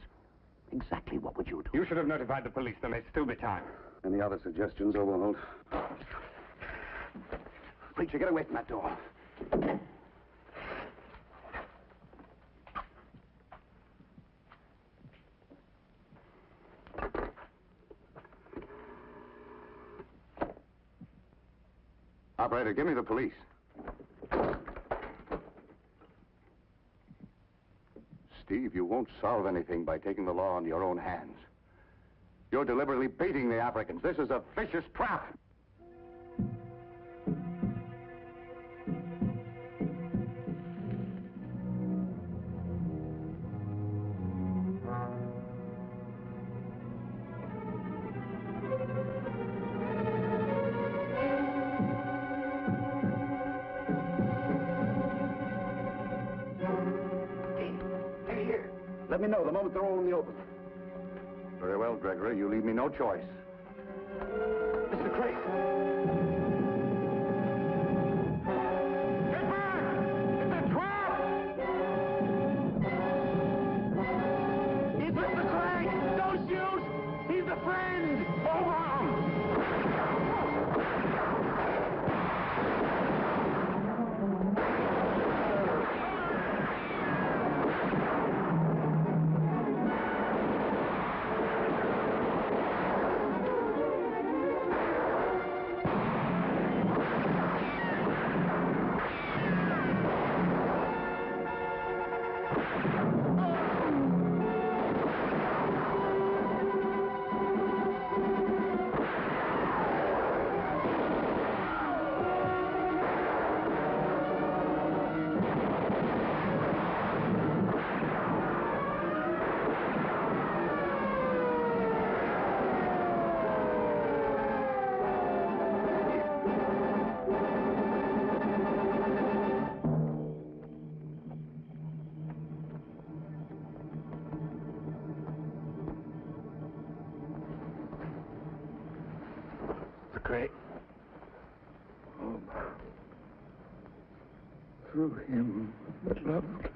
Exactly what would you do? You should have notified the police. There may still be time. Any other suggestions, Overholt? Preacher, get away from that door. Operator, give me the police. Steve, you won't solve anything by taking the law into your own hands. You're deliberately baiting the Africans. This is a vicious trap. Let me know the moment they're all in the open. Very well, Gregory. You leave me no choice. Mr. Craig! Get back! It's a trap! It's Mr. Craig! Don't shoot! He's a friend! Over him! Craig. Through him that loved.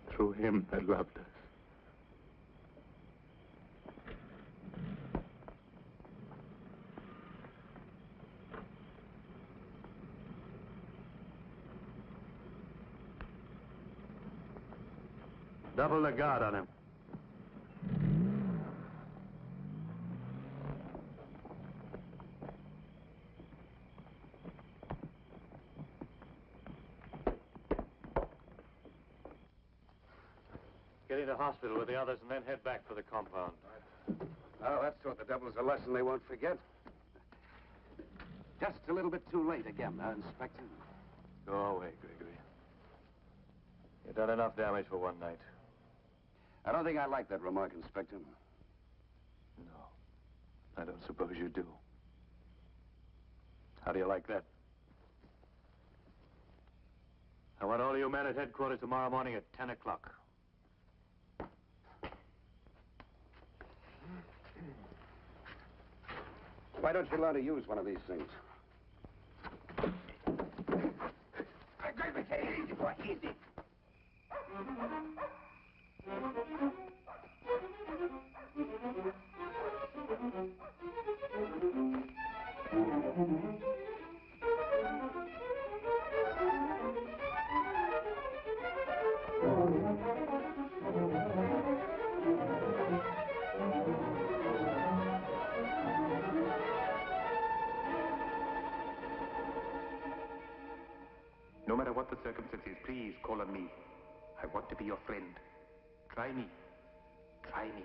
Through him that loved us. Double the guard on him. Get into hospital with the others and then head back for the compound. Oh, that's taught the devils a lesson they won't forget. Just a little bit too late again, Inspector. Go away, Gregory. You've done enough damage for one night. I don't think I like that remark, Inspector. No, I don't suppose you do. How do you like that? I want all you men at headquarters tomorrow morning at 10 o'clock. Why don't you learn to use one of these things? Easy, boy, easy. matter what the circumstances, please call on me. I want to be your friend. Try me. Try me.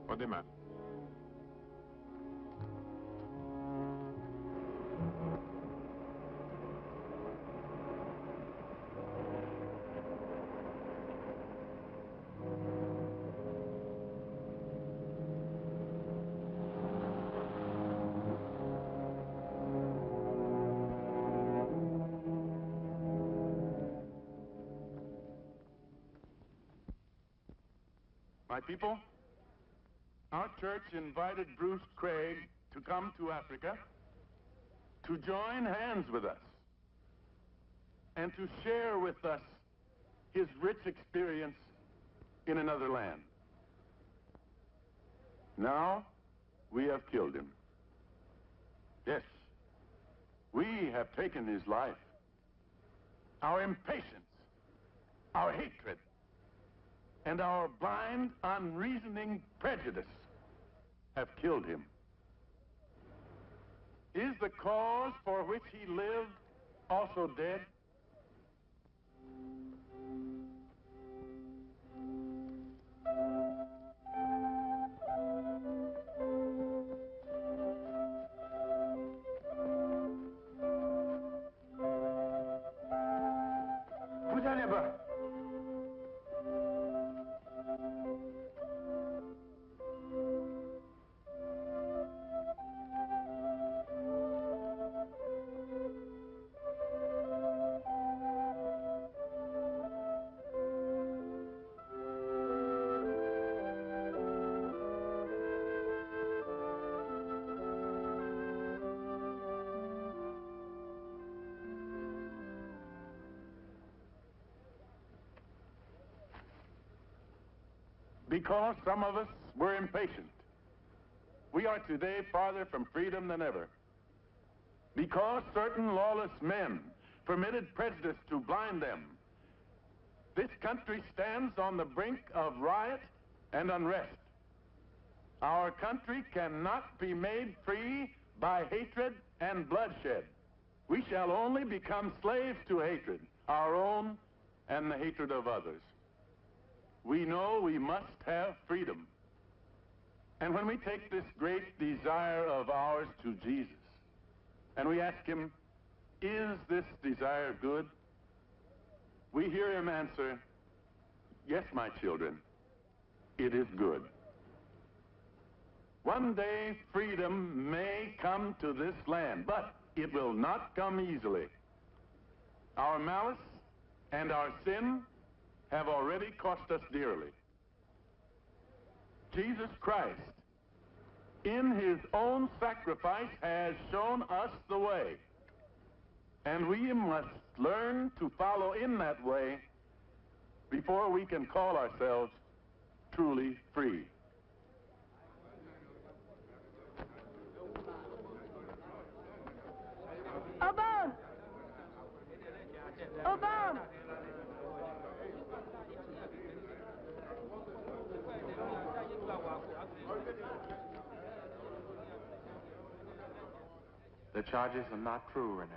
What demand? My people, our church invited Bruce Craig to come to Africa to join hands with us and to share with us his rich experience in another land. Now, we have killed him. Yes, we have taken his life. Our impatience, our hatred, and our blind, unreasoning prejudice have killed him. Is the cause for which he lived also dead? Vous allez bas. Because some of us were impatient, we are today farther from freedom than ever. Because certain lawless men permitted prejudice to blind them, this country stands on the brink of riot and unrest. Our country cannot be made free by hatred and bloodshed. We shall only become slaves to hatred, our own and the hatred of others. We know we must have freedom. And when we take this great desire of ours to Jesus, and we ask him, is this desire good? We hear him answer, yes, my children, it is good. One day freedom may come to this land, but it will not come easily. Our malice and our sin have already cost us dearly. Jesus Christ, in his own sacrifice, has shown us the way. And we must learn to follow in that way before we can call ourselves truly free. Obama! Obama! The charges are not true, Renee.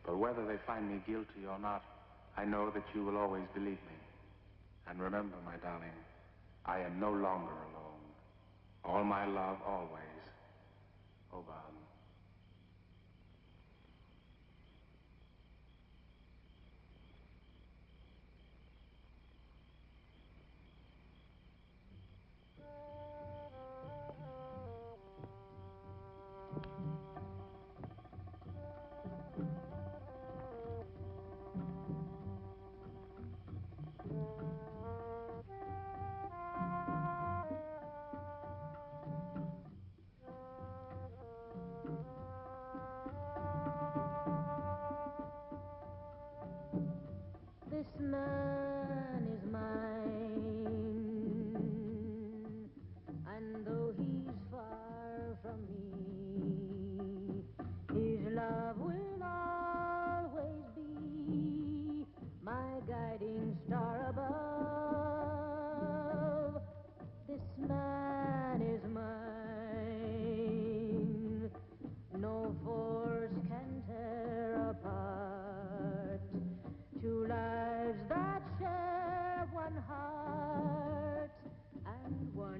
But whether they find me guilty or not, I know that you will always believe me. And remember, my darling, I am no longer alone. All my love always. Obama.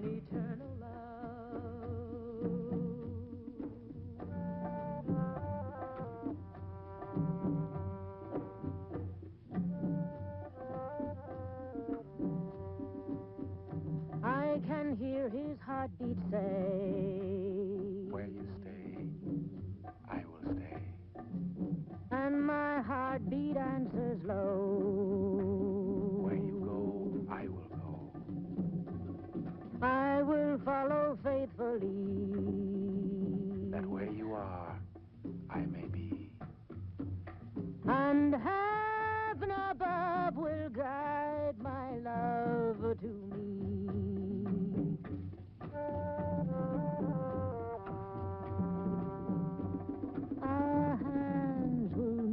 an eternal love. I can hear his heartbeat say, where you stay, I will stay. And my heartbeat answers low, where you go, I will go. I will follow faithfully, that where you are, I may be. And heaven above will guide my love to me. Our hands will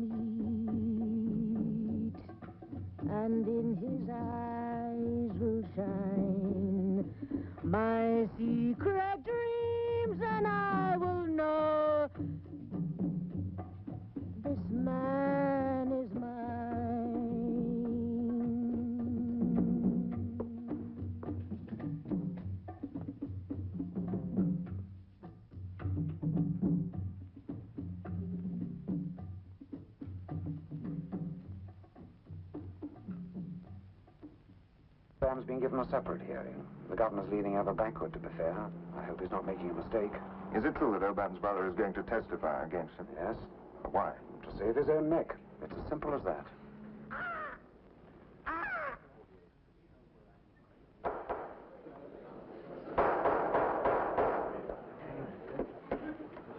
meet, and in his eyes will shine my secret dreams, and I will know this man is mine. Dram's been given a separate hearing. The governor's leading out a banquet, to be fair. I hope he's not making a mistake. Is it true that Elbam's brother is going to testify against him? Yes. Why? To save his own neck. It's as simple as that.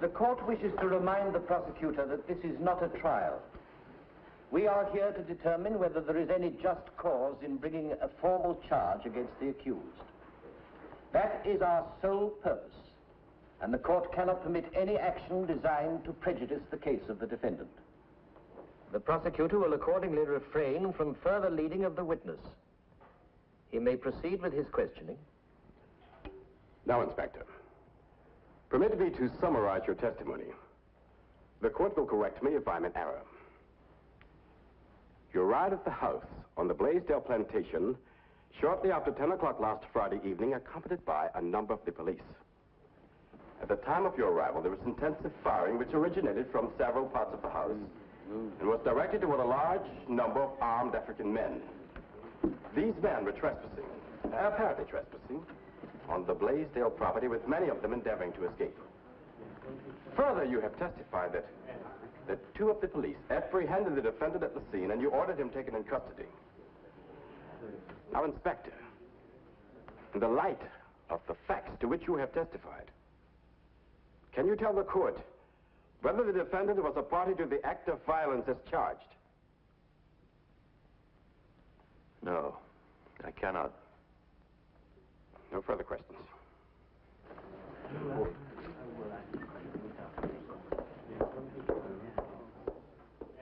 The court wishes to remind the prosecutor that this is not a trial. We are here to determine whether there is any just cause in bringing a formal charge against the accused. That is our sole purpose, and the court cannot permit any action designed to prejudice the case of the defendant. The prosecutor will accordingly refrain from further leading of the witness. He may proceed with his questioning. Now, Inspector, permit me to summarize your testimony. The court will correct me if I'm in error. You arrived at the house on the Blaisdell plantation shortly after 10 o'clock last Friday evening, accompanied by a number of the police. At the time of your arrival, there was intensive firing which originated from several parts of the house and was directed toward a large number of armed African men. These men were trespassing, apparently trespassing, on the Blaisdell property, with many of them endeavoring to escape. Further, you have testified that two of the police apprehended the defendant at the scene and you ordered him taken in custody. Now, Inspector, in the light of the facts to which you have testified, can you tell the court whether the defendant was a party to the act of violence as charged? No, I cannot. No further questions.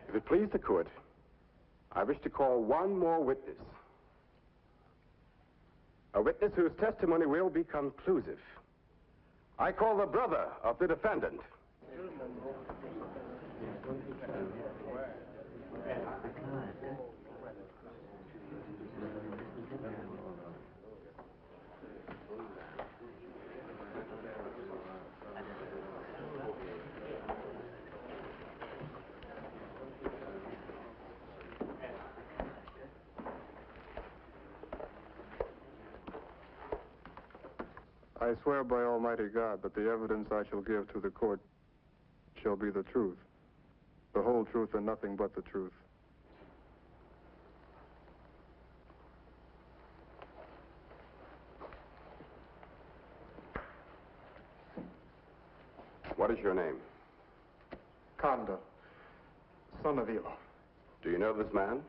If it please the court, I wish to call one more witness. A witness whose testimony will be conclusive. I call the brother of the defendant. I swear by Almighty God that the evidence I shall give to the court shall be the truth, the whole truth and nothing but the truth. What is your name? Kanda, son of Elo. Do you know this man?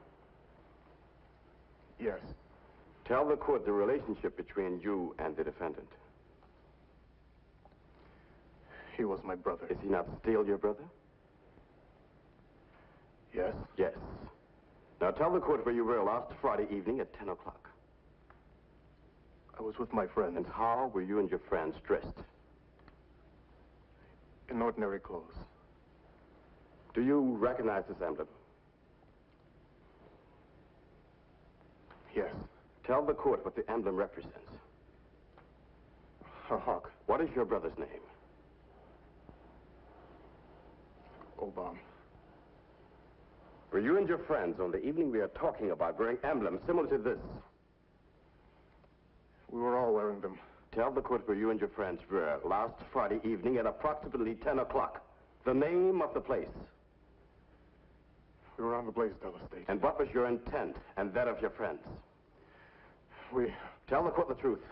Yes. Tell the court the relationship between you and the defendant. He was my brother. Is he not still your brother? Yes. Yes. Now tell the court where you were last Friday evening at 10 o'clock. I was with my friends. And how were you and your friends dressed? In ordinary clothes. Do you recognize this emblem? Yes. Tell the court what the emblem represents. Hawk. What is your brother's name? Obama. Were you and your friends on the evening we are talking about wearing emblems similar to this? We were all wearing them. Tell the court where you and your friends were last Friday evening at approximately 10 o'clock. The name of the place. We were on the Blaisdell estate. And what was your intent and that of your friends? We Tell the court the truth.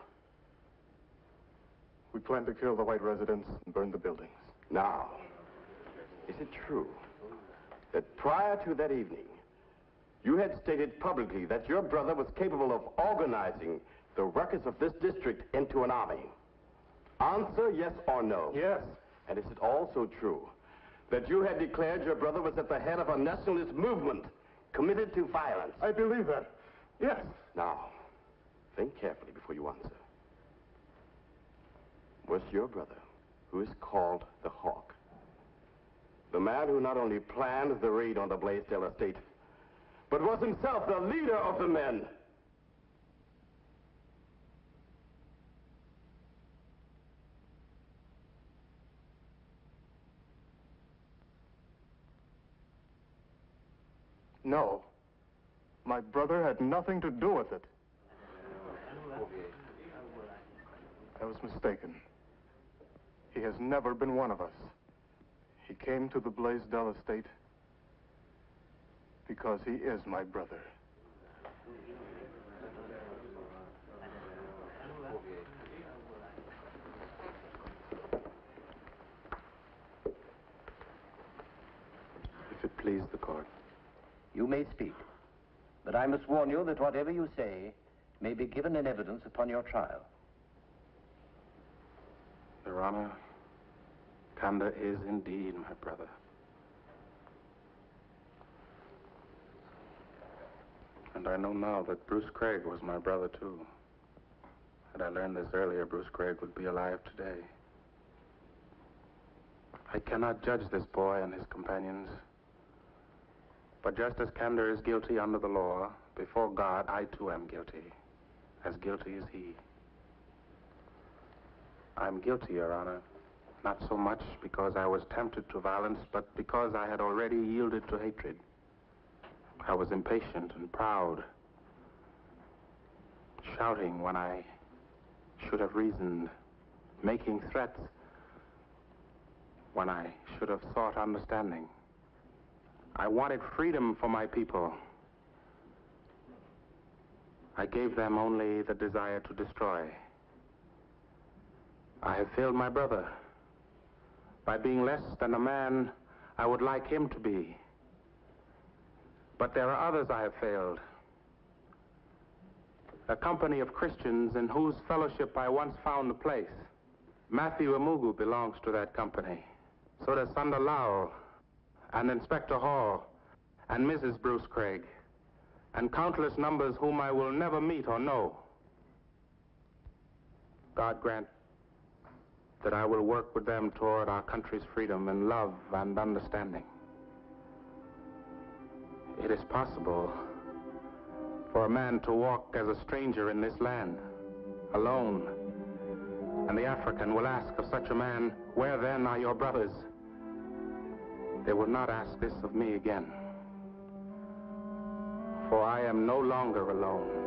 We planned to kill the white residents and burn the buildings. Now, is it true that prior to that evening, you had stated publicly that your brother was capable of organizing the workers of this district into an army? Answer yes or no. Yes. And is it also true that you had declared your brother was at the head of a nationalist movement committed to violence? I believe that. Yes. Now, think carefully before you answer. Was your brother, who is called the Hawk, the man who not only planned the raid on the Blaisdell estate, but was himself the leader of the men? No. My brother had nothing to do with it. I was mistaken. He has never been one of us. He came to the Blaisdell estate because he is my brother. If it please the court. You may speak, but I must warn you that whatever you say may be given in evidence upon your trial. Your Honor, Kanda is indeed my brother. And I know now that Bruce Craig was my brother, too. Had I learned this earlier, Bruce Craig would be alive today. I cannot judge this boy and his companions. But just as Kanda is guilty under the law, before God, I too am guilty. As guilty as he. I'm guilty, Your Honor. Not so much because I was tempted to violence, but because I had already yielded to hatred. I was impatient and proud, shouting when I should have reasoned, making threats when I should have sought understanding. I wanted freedom for my people. I gave them only the desire to destroy. I have failed my brother by being less than a man I would like him to be. But there are others I have failed. A company of Christians in whose fellowship I once found a place. Matthew Amugu belongs to that company. So does Sunda Lowell, and Inspector Hall, and Mrs. Bruce Craig, and countless numbers whom I will never meet or know. God grant that I will work with them toward our country's freedom in love and understanding. It is possible for a man to walk as a stranger in this land, alone. And the African will ask of such a man, where then are your brothers? They will not ask this of me again. For I am no longer alone.